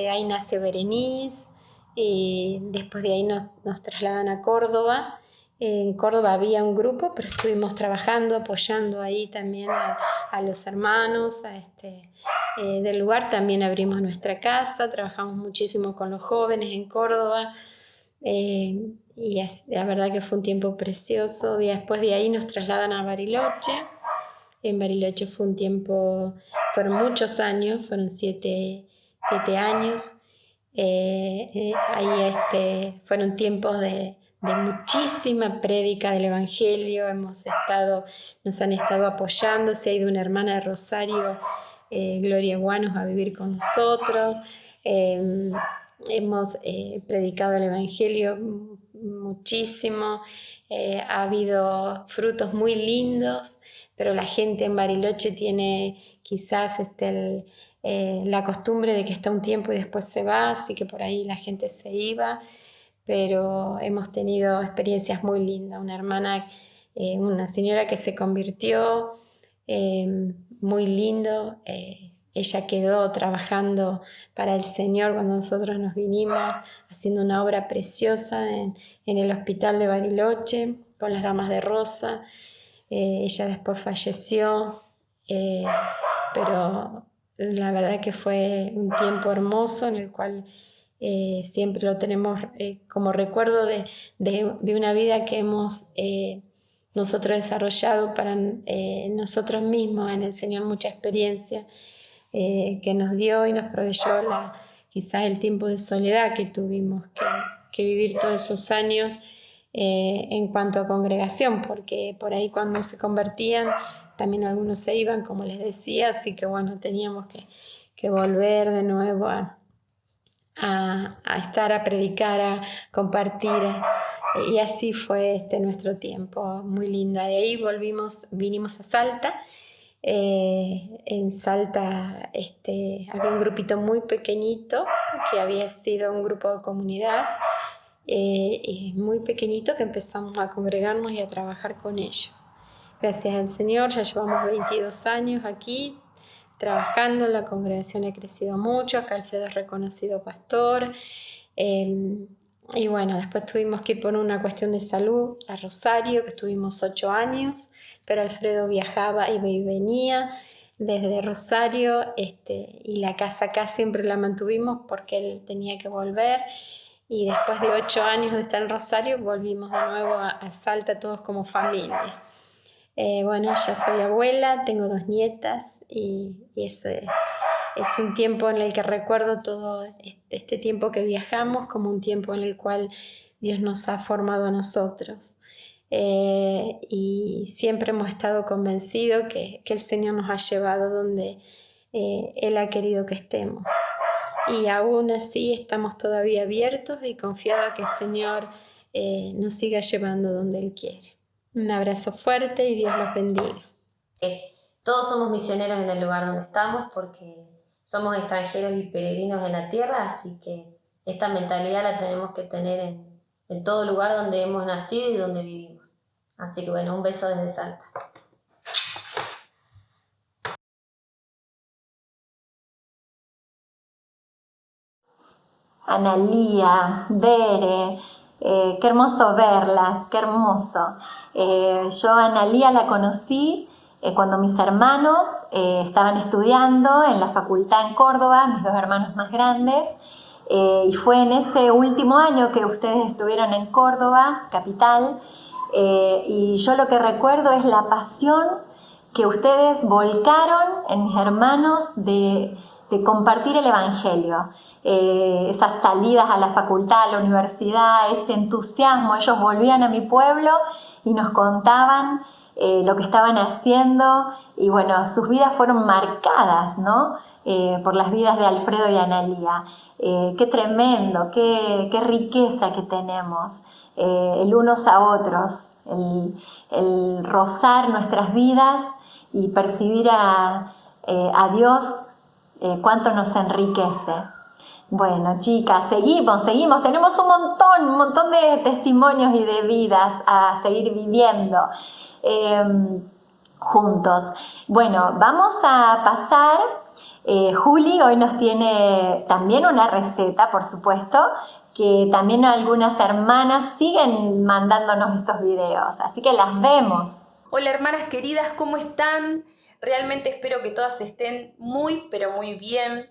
ahí nace Berenice, y después de ahí nos trasladan a Córdoba. En Córdoba había un grupo, pero estuvimos trabajando, apoyando ahí también a los hermanos del lugar. También abrimos nuestra casa, trabajamos muchísimo con los jóvenes en Córdoba, y la verdad que fue un tiempo precioso. Y después de ahí nos trasladan a Bariloche. En Bariloche fue un tiempo, fueron muchos años, fueron 7 años. Ahí fueron tiempos de muchísima prédica del Evangelio. Nos han estado apoyando. Se ha ido una hermana de Rosario, Gloria Guanos, a vivir con nosotros. Hemos predicado el Evangelio muchísimo. Ha habido frutos muy lindos, pero la gente en Bariloche tiene quizás la costumbre de que está un tiempo y después se va, así que por ahí la gente se iba. Pero hemos tenido experiencias muy lindas. Una hermana, una señora que se convirtió, muy lindo. Ella quedó trabajando para el Señor cuando nosotros nos vinimos, haciendo una obra preciosa en el hospital de Bariloche con las Damas de Rosa. Ella después falleció, pero la verdad que fue un tiempo hermoso en el cual siempre lo tenemos como recuerdo de una vida que hemos nosotros desarrollado para nosotros mismos en el Señor, mucha experiencia que nos dio y nos proveyó quizás el tiempo de soledad que tuvimos que vivir todos esos años en cuanto a congregación, porque por ahí cuando se convertían también algunos se iban, como les decía, así que bueno, teníamos que volver de nuevo a estar, a predicar, a compartir, y así fue nuestro tiempo muy lindo. De ahí vinimos a Salta. En Salta había un grupito muy pequeñito que había sido un grupo de comunidad, muy pequeñito, que empezamos a congregarnos y a trabajar con ellos. Gracias al Señor ya llevamos 22 años aquí trabajando. La congregación ha crecido mucho. Acá Alfredo es reconocido pastor, y bueno, después tuvimos que ir por una cuestión de salud a Rosario, que estuvimos 8 años, pero Alfredo viajaba y venía desde Rosario, y la casa acá siempre la mantuvimos porque él tenía que volver. Y después de 8 años de estar en Rosario, volvimos de nuevo a Salta, todos como familia. Bueno, ya soy abuela, tengo 2 nietas, y es un tiempo en el que recuerdo todo este tiempo que viajamos como un tiempo en el cual Dios nos ha formado a nosotros. Y siempre hemos estado convencidos que el Señor nos ha llevado donde Él ha querido que estemos. Y aún así estamos todavía abiertos y confiados que el Señor nos siga llevando donde Él quiere. Un abrazo fuerte y Dios los bendiga. Todos somos misioneros en el lugar donde estamos porque somos extranjeros y peregrinos en la tierra, así que esta mentalidad la tenemos que tener en todo lugar donde hemos nacido y donde vivimos. Así que bueno, un beso desde Salta. Analía, Bere, qué hermoso verlas, qué hermoso. Yo a Analía la conocí cuando mis hermanos estaban estudiando en la facultad en Córdoba, mis 2 hermanos más grandes, y fue en ese último año que ustedes estuvieron en Córdoba, capital, y yo lo que recuerdo es la pasión que ustedes volcaron en mis hermanos de compartir el Evangelio. esas salidas a la facultad, a la universidad, ese entusiasmo. Ellos volvían a mi pueblo y nos contaban lo que estaban haciendo y bueno, sus vidas fueron marcadas, ¿no? Por las vidas de Alfredo y Analía. Qué tremendo, qué riqueza que tenemos el unos a otros, el rozar nuestras vidas y percibir a Dios cuánto nos enriquece. Bueno, chicas, seguimos, tenemos un montón de testimonios y de vidas a seguir viviendo juntos. Bueno, vamos a pasar, Juli hoy nos tiene también una receta, por supuesto, que también algunas hermanas siguen mandándonos estos videos, así que las vemos. Hola hermanas queridas, ¿cómo están? Realmente espero que todas estén muy, pero muy bien.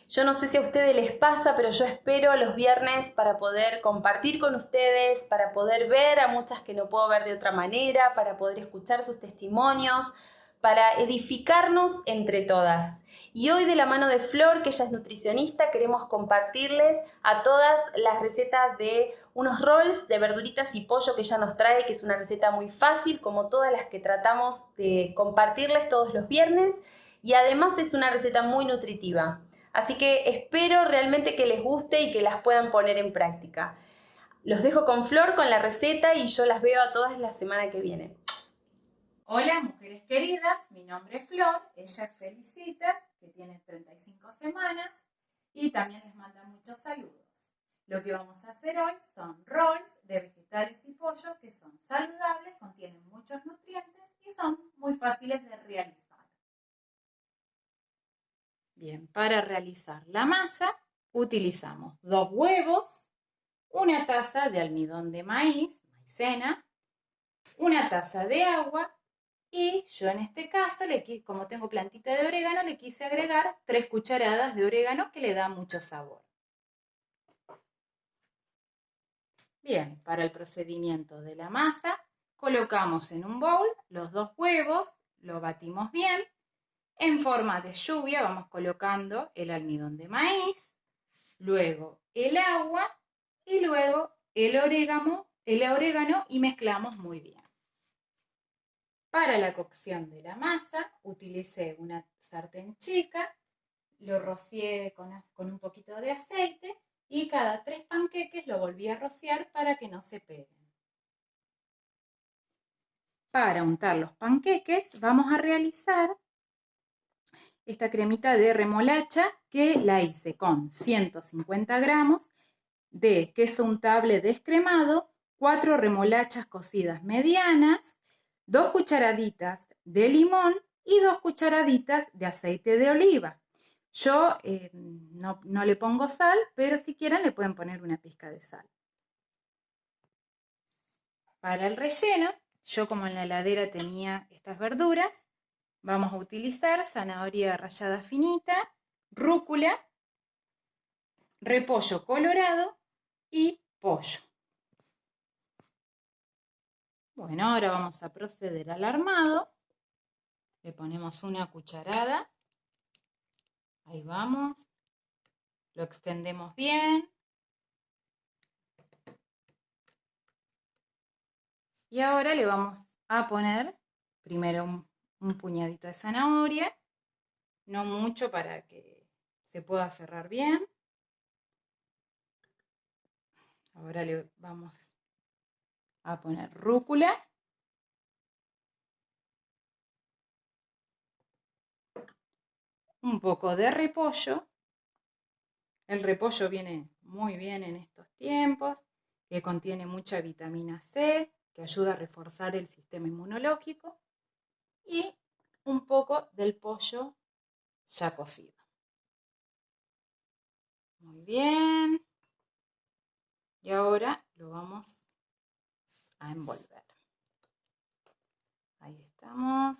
Yo no sé si a ustedes les pasa, pero yo espero los viernes para poder compartir con ustedes, para poder ver a muchas que no puedo ver de otra manera, para poder escuchar sus testimonios, para edificarnos entre todas. Y hoy de la mano de Flor, que ella es nutricionista, queremos compartirles a todas las recetas de unos rolls de verduritas y pollo que ella nos trae, que es una receta muy fácil, como todas las que tratamos de compartirles todos los viernes, y además es una receta muy nutritiva. Así que espero realmente que les guste y que las puedan poner en práctica. Los dejo con Flor, con la receta, y yo las veo a todas la semana que viene. Hola, mujeres queridas, mi nombre es Flor, ella es Felicitas, que tiene 35 semanas, y también les manda muchos saludos. Lo que vamos a hacer hoy son rolls de vegetales y pollo que son saludables, contienen muchos nutrientes y son muy fáciles de realizar. Bien, para realizar la masa utilizamos 2 huevos, una taza de almidón de maíz, maicena, una taza de agua y yo en este caso, como tengo plantita de orégano, le quise agregar 3 cucharadas de orégano que le da mucho sabor. Bien, para el procedimiento de la masa, colocamos en un bowl los 2 huevos, lo batimos bien. En forma de lluvia vamos colocando el almidón de maíz, luego el agua y luego el orégano y mezclamos muy bien. Para la cocción de la masa utilicé una sartén chica, lo rocié con un poquito de aceite y cada 3 panqueques lo volví a rociar para que no se peguen. Para untar los panqueques vamos a realizar esta cremita de remolacha que la hice con 150 gramos de queso untable descremado, 4 remolachas cocidas medianas, 2 cucharaditas de limón y 2 cucharaditas de aceite de oliva. Yo no le pongo sal, pero si quieren le pueden poner una pizca de sal. Para el relleno, yo como en la heladera tenía estas verduras, vamos a utilizar zanahoria rallada finita, rúcula, repollo colorado y pollo. Bueno, ahora vamos a proceder al armado. Le ponemos una cucharada. Ahí vamos. Lo extendemos bien. Y ahora le vamos a poner primero un puñadito de zanahoria, no mucho para que se pueda cerrar bien. Ahora le vamos a poner rúcula. Un poco de repollo. El repollo viene muy bien en estos tiempos, que contiene mucha vitamina C, que ayuda a reforzar el sistema inmunológico. Y un poco del pollo ya cocido. Muy bien. Y ahora lo vamos a envolver. Ahí estamos.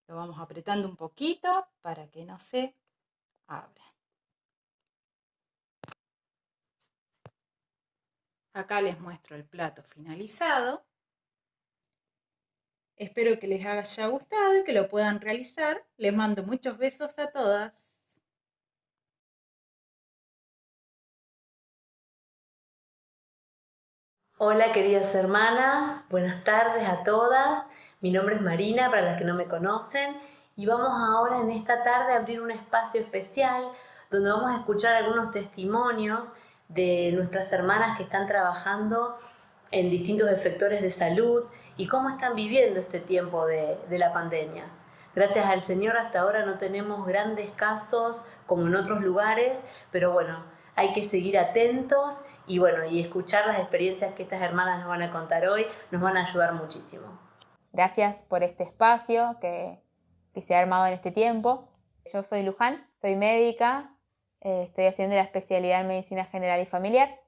Lo vamos apretando un poquito para que no se abra. Acá les muestro el plato finalizado. Espero que les haya gustado y que lo puedan realizar. Les mando muchos besos a todas. Hola queridas hermanas, buenas tardes a todas. Mi nombre es Marina, para las que no me conocen, y vamos ahora en esta tarde a abrir un espacio especial donde vamos a escuchar algunos testimonios de nuestras hermanas que están trabajando en distintos efectores de salud y cómo están viviendo este tiempo de la pandemia. Gracias al Señor hasta ahora no tenemos grandes casos como en otros lugares, pero bueno, hay que seguir atentos y bueno, y escuchar las experiencias que estas hermanas nos van a contar hoy, nos van a ayudar muchísimo. Gracias por este espacio que se ha armado en este tiempo. Yo soy Luján, soy médica, estoy haciendo la especialidad en Medicina General y Familiar.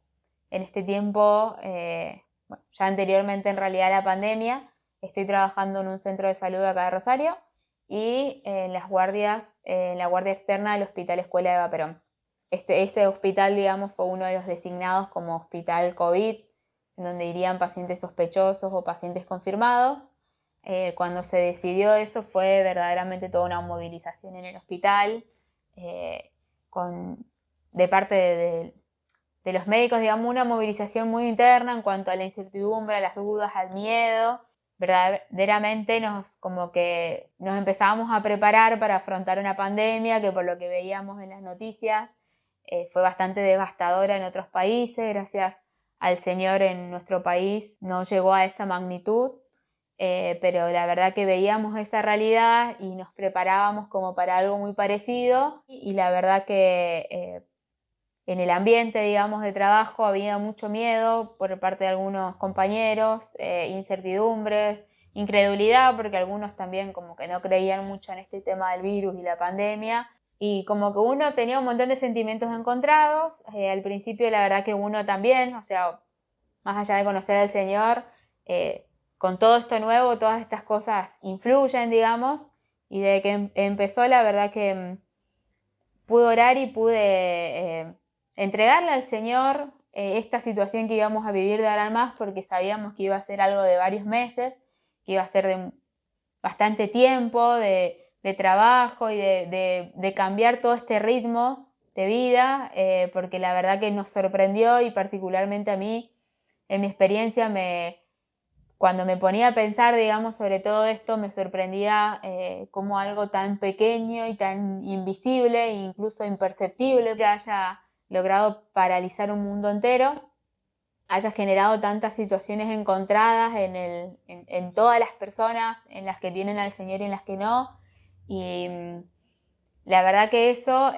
En este tiempo, ya anteriormente en realidad a la pandemia, estoy trabajando en un centro de salud acá de Rosario y en la guardia externa del Hospital Escuela de Eva Perón. Ese hospital, digamos, fue uno de los designados como hospital COVID, en donde irían pacientes sospechosos o pacientes confirmados. Cuando se decidió eso fue verdaderamente toda una movilización en el hospital, de parte de los médicos, digamos, una movilización muy interna en cuanto a la incertidumbre, a las dudas, al miedo. Verdaderamente como que nos empezábamos a preparar para afrontar una pandemia que, por lo que veíamos en las noticias, fue bastante devastadora en otros países. Gracias al Señor, en nuestro país no llegó a esa magnitud, pero la verdad que veíamos esa realidad y nos preparábamos como para algo muy parecido, y la verdad que en el ambiente, digamos, de trabajo había mucho miedo por parte de algunos compañeros, incertidumbres, incredulidad, porque algunos también como que no creían mucho en este tema del virus y la pandemia, y como que uno tenía un montón de sentimientos encontrados. Al principio la verdad que uno también, o sea, más allá de conocer al Señor, con todo esto nuevo, todas estas cosas influyen, digamos, y desde que empezó la verdad que pude orar y pude entregarle al Señor esta situación que íbamos a vivir de ahora en más, porque sabíamos que iba a ser algo de varios meses, que iba a ser de bastante tiempo, de trabajo y de cambiar todo este ritmo de vida, porque la verdad que nos sorprendió, y particularmente a mí, en mi experiencia, cuando me ponía a pensar, digamos, sobre todo esto, me sorprendía cómo algo tan pequeño y tan invisible e incluso imperceptible que haya logrado paralizar un mundo entero, haya generado tantas situaciones encontradas en todas las personas, en las que tienen al Señor y en las que no. Y la verdad que eso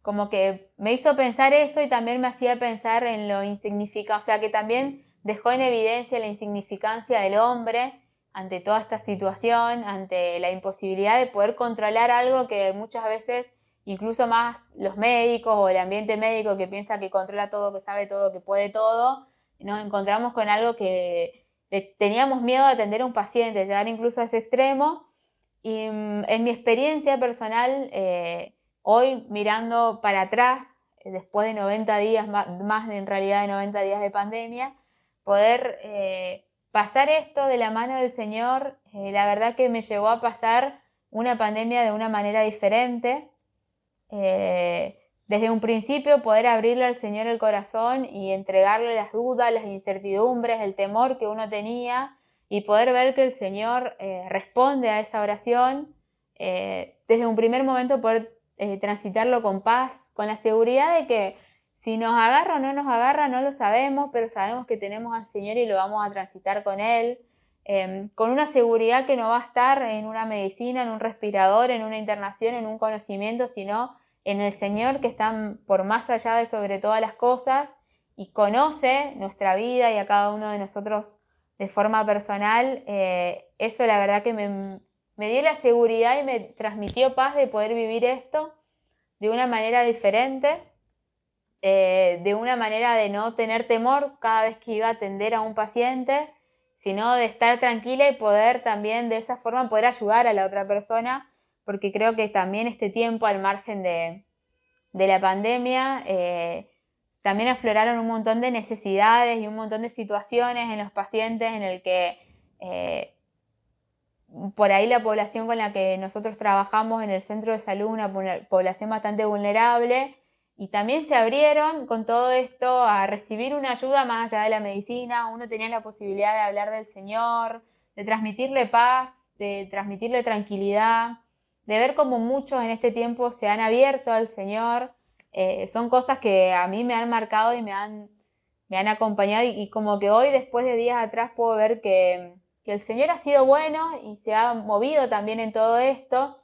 como que me hizo pensar eso, y también me hacía pensar en lo insignificante, o sea, que también dejó en evidencia la insignificancia del hombre ante toda esta situación, ante la imposibilidad de poder controlar algo que muchas veces, incluso más los médicos o el ambiente médico que piensa que controla todo, que sabe todo, que puede todo, nos encontramos con algo que teníamos miedo de atender a un paciente, llegar incluso a ese extremo. Y en mi experiencia personal, hoy mirando para atrás, después de 90 días, más en realidad de 90 días de pandemia, poder pasar esto de la mano del Señor, la verdad que me llevó a pasar una pandemia de una manera diferente. Desde un principio poder abrirle al Señor el corazón y entregarle las dudas, las incertidumbres, el temor que uno tenía, y poder ver que el Señor responde a esa oración. Desde un primer momento poder transitarlo con paz, con la seguridad de que si nos agarra o no nos agarra no lo sabemos, pero sabemos que tenemos al Señor y lo vamos a transitar con Él, con una seguridad que no va a estar en una medicina, en un respirador, en una internación, en un conocimiento, sino en el Señor, que está por más allá de sobre todas las cosas y conoce nuestra vida y a cada uno de nosotros de forma personal. Eso la verdad que me dio la seguridad y me transmitió paz de poder vivir esto de una manera diferente, de una manera de no tener temor cada vez que iba a atender a un paciente, sino de estar tranquila y poder también de esa forma poder ayudar a la otra persona, porque creo que también este tiempo, al margen de la pandemia, también afloraron un montón de necesidades y un montón de situaciones en los pacientes en el que por ahí la población con la que nosotros trabajamos en el centro de salud, una población bastante vulnerable, y también se abrieron con todo esto a recibir una ayuda más allá de la medicina. Uno tenía la posibilidad de hablar del Señor, de transmitirle paz, de transmitirle tranquilidad, de ver cómo muchos en este tiempo se han abierto al Señor. Son cosas que a mí me han marcado y me han acompañado, y como que hoy, después de días atrás, puedo ver que el Señor ha sido bueno y se ha movido también en todo esto,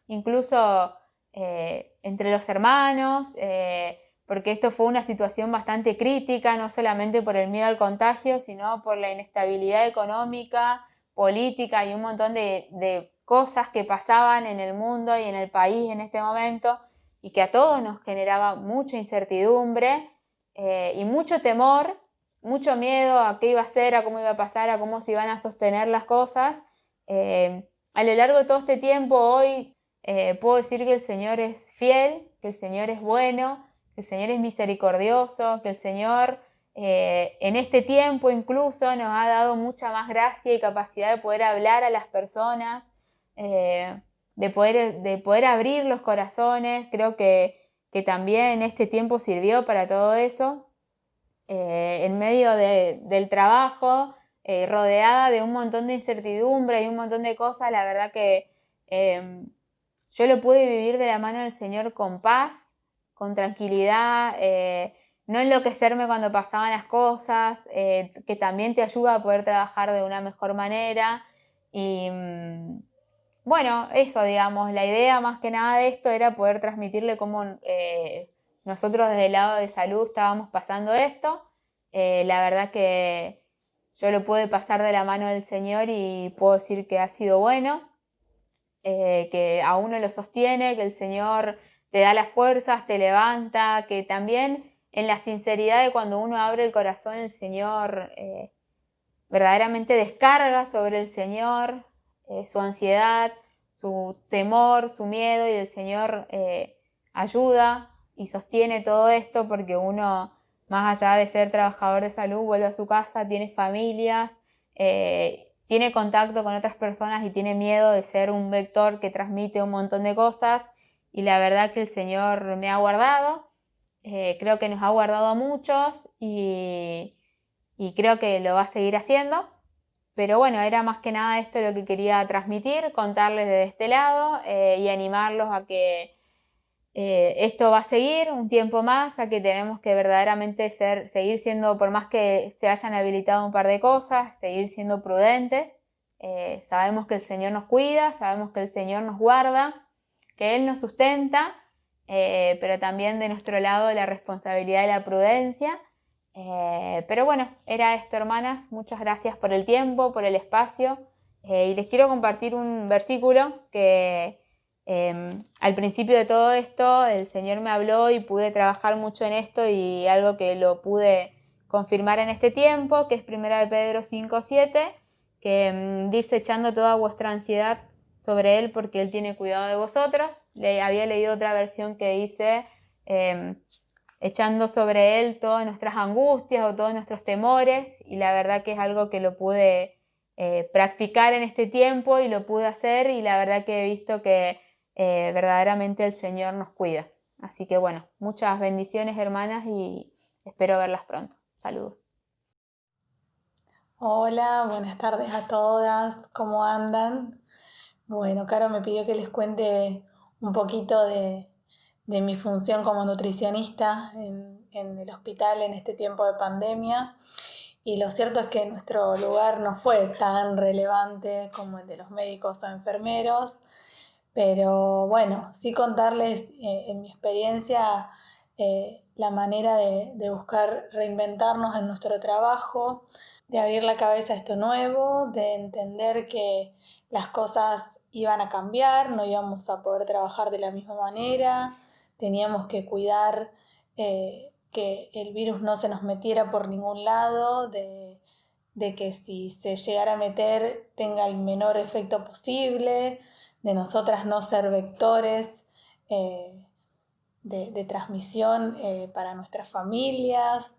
incluso entre los hermanos, porque esto fue una situación bastante crítica, no solamente por el miedo al contagio, sino por la inestabilidad económica, política y un montón de cosas que pasaban en el mundo y en el país en este momento, y que a todos nos generaba mucha incertidumbre y mucho temor, mucho miedo a qué iba a ser, a cómo iba a pasar, a cómo se iban a sostener las cosas. A lo largo de todo este tiempo, hoy puedo decir que el Señor es fiel, que el Señor es bueno, que el Señor es misericordioso, que el Señor en este tiempo incluso nos ha dado mucha más gracia y capacidad de poder hablar a las personas, de poder abrir los corazones. Creo que también este tiempo sirvió para todo eso. En medio del trabajo, rodeada de un montón de incertidumbre y un montón de cosas, la verdad que yo lo pude vivir de la mano del Señor con paz, con tranquilidad, no enloquecerme cuando pasaban las cosas, que también te ayuda a poder trabajar de una mejor manera. Y bueno, eso, digamos, la idea más que nada de esto era poder transmitirle cómo nosotros desde el lado de salud estábamos pasando esto. La verdad que yo lo pude pasar de la mano del Señor y puedo decir que ha sido bueno, que a uno lo sostiene, que el Señor te da las fuerzas, te levanta, que también en la sinceridad de cuando uno abre el corazón, el Señor verdaderamente descarga sobre el Señor su ansiedad, su temor, su miedo, y el Señor ayuda y sostiene todo esto, porque uno, más allá de ser trabajador de salud, vuelve a su casa, tiene familias, tiene contacto con otras personas y tiene miedo de ser un vector que transmite un montón de cosas. Y la verdad que el Señor me ha guardado, creo que nos ha guardado a muchos y creo que lo va a seguir haciendo. Pero bueno, era más que nada esto lo que quería transmitir, contarles desde este lado y animarlos a que esto va a seguir un tiempo más, a que tenemos que verdaderamente seguir siendo, por más que se hayan habilitado un par de cosas, seguir siendo prudentes. Sabemos que el Señor nos cuida, sabemos que el Señor nos guarda, que Él nos sustenta, pero también de nuestro lado la responsabilidad y la prudencia. Pero bueno, era esto, hermanas. Muchas gracias por el tiempo, por el espacio, y les quiero compartir un versículo que al principio de todo esto el Señor me habló y pude trabajar mucho en esto, y algo que lo pude confirmar en este tiempo, que es 1 de Pedro 5:7, que dice: echando toda vuestra ansiedad sobre Él, porque Él tiene cuidado de vosotros. Había leído otra versión que dice echando sobre Él todas nuestras angustias o todos nuestros temores, y la verdad que es algo que lo pude practicar en este tiempo y lo pude hacer, y la verdad que he visto que verdaderamente el Señor nos cuida. Así que bueno, muchas bendiciones, hermanas, y espero verlas pronto. Saludos. Hola, buenas tardes a todas, ¿cómo andan? Bueno, Caro me pidió que les cuente un poquito de mi función como nutricionista en el hospital en este tiempo de pandemia, y lo cierto es que nuestro lugar no fue tan relevante como el de los médicos o enfermeros, pero bueno, sí contarles en mi experiencia la manera de buscar reinventarnos en nuestro trabajo, de abrir la cabeza a esto nuevo, de entender que las cosas iban a cambiar, no íbamos a poder trabajar de la misma manera, teníamos que cuidar que el virus no se nos metiera por ningún lado, de que si se llegara a meter tenga el menor efecto posible, de nosotras no ser vectores de transmisión para nuestras familias.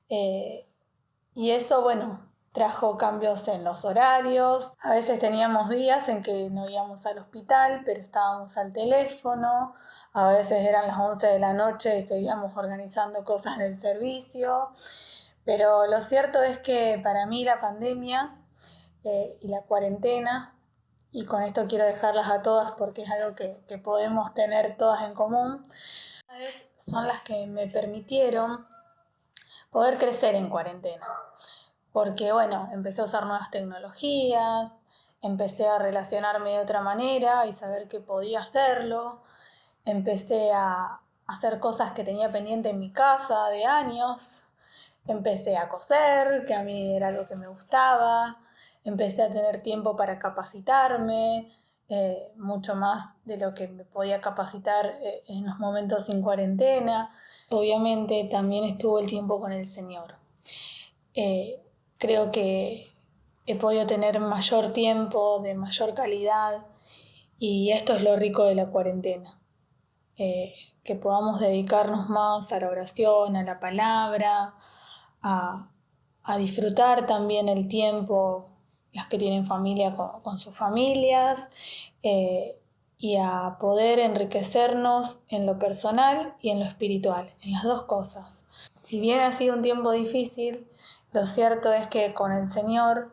Y eso, bueno, trajo cambios en los horarios. A veces teníamos días en que no íbamos al hospital, pero estábamos al teléfono. A veces eran las 11 de la noche y seguíamos organizando cosas del servicio. Pero lo cierto es que para mí la pandemia y la cuarentena, y con esto quiero dejarlas a todas porque es algo que podemos tener todas en común, son las que me permitieron poder crecer en cuarentena. Porque bueno, empecé a usar nuevas tecnologías, empecé a relacionarme de otra manera y saber que podía hacerlo. Empecé a hacer cosas que tenía pendiente en mi casa de años. Empecé a coser, que a mí era algo que me gustaba. Empecé a tener tiempo para capacitarme, mucho más de lo que me podía capacitar en los momentos sin cuarentena. Obviamente también estuvo el tiempo con el Señor. Creo que he podido tener mayor tiempo, de mayor calidad, y esto es lo rico de la cuarentena. Que podamos dedicarnos más a la oración, a la palabra, a disfrutar también el tiempo, las que tienen familia con sus familias, y a poder enriquecernos en lo personal y en lo espiritual, en las dos cosas. Si bien ha sido un tiempo difícil, lo cierto es que con el Señor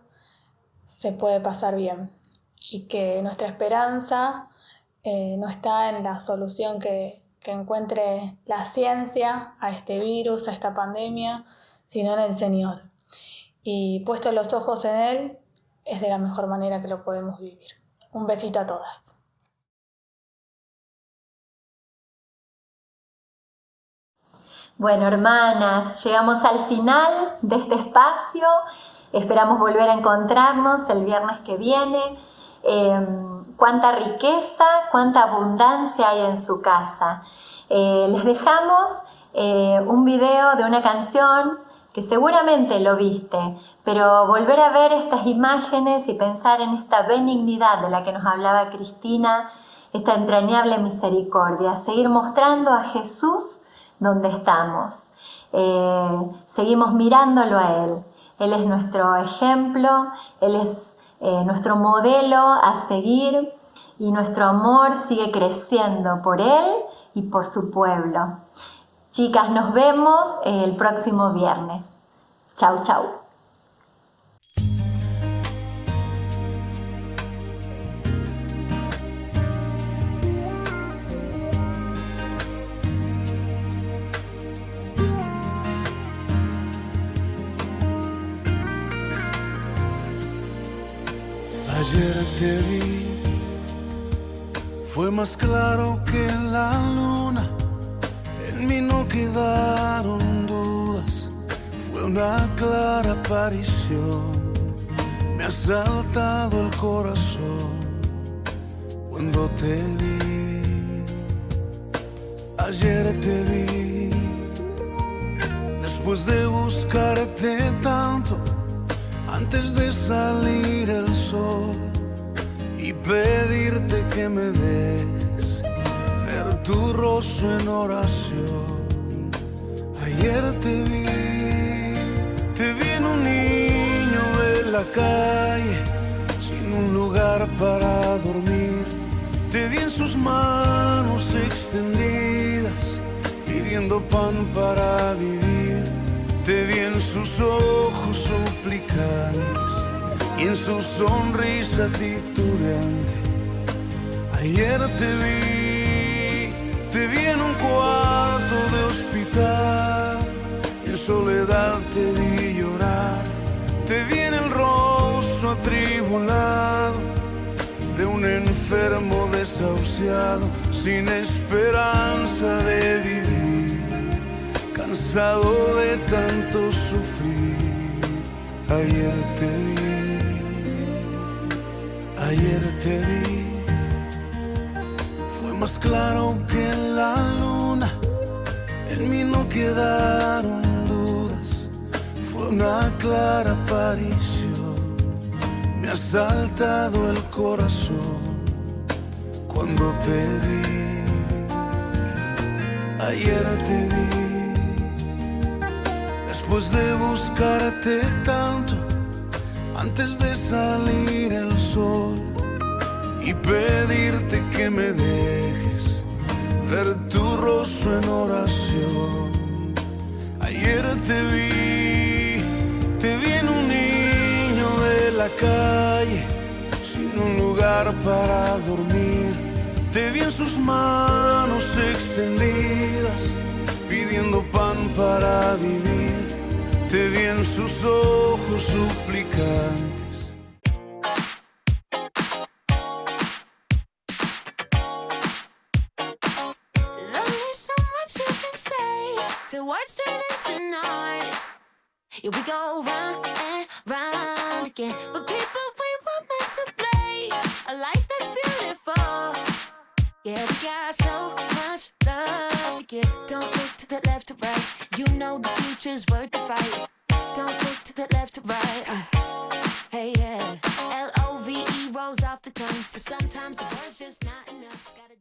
se puede pasar bien y que nuestra esperanza no está en la solución que encuentre la ciencia a este virus, a esta pandemia, sino en el Señor. Y puestos los ojos en Él, es de la mejor manera que lo podemos vivir. Un besito a todas. Bueno, hermanas, llegamos al final de este espacio. Esperamos volver a encontrarnos el viernes que viene. Cuánta riqueza, cuánta abundancia hay en su casa. Les dejamos un video de una canción que seguramente lo viste, pero volver a ver estas imágenes y pensar en esta benignidad de la que nos hablaba Cristina, esta entrañable misericordia, seguir mostrando a Jesús donde estamos. Seguimos mirándolo a Él. Él es nuestro ejemplo, Él es nuestro modelo a seguir, y nuestro amor sigue creciendo por Él y por su pueblo. Chicas, nos vemos el próximo viernes. Chau, chau. Ayer te vi, fue más claro que la luna, en mí no quedaron dudas, fue una clara aparición, me ha saltado el corazón cuando te vi. Ayer te vi, después de buscarte tanto, antes de salir el sol y pedirte que me dejes ver tu rostro en oración. Ayer te vi en un niño de la calle, sin un lugar para dormir. Te vi en sus manos extendidas, pidiendo pan para vivir. Te vi en sus ojos suplicantes y en su sonrisa titubeante. Ayer te vi en un cuarto de hospital, en soledad te vi llorar. Te vi en el rostro atribulado de un enfermo desahuciado, sin esperanza de vivir, cansado de tanto sufrir. Ayer te vi, fue más claro que la luna, en mí no quedaron dudas, fue una clara aparición, me ha saltado el corazón cuando te vi. Ayer te vi, después de buscarte tanto, antes de salir el sol y pedirte que me dejes ver tu rostro en oración. Ayer te vi en un niño de la calle, sin un lugar para dormir. Te vi en sus manos extendidas, pidiendo pan para vivir. Te vi en sus ojos suplicantes. There's only so much you can say to words turn into noise. Yeah, we go round and round again, but people, we were meant to blaze a life that's beautiful. Yeah, we got so much love to give. Don't look to the left or right. You know the future's worth the fight. Don't look to the left or right. Hey, yeah. Love rolls off the tongue, but sometimes the word's just not enough. Gotta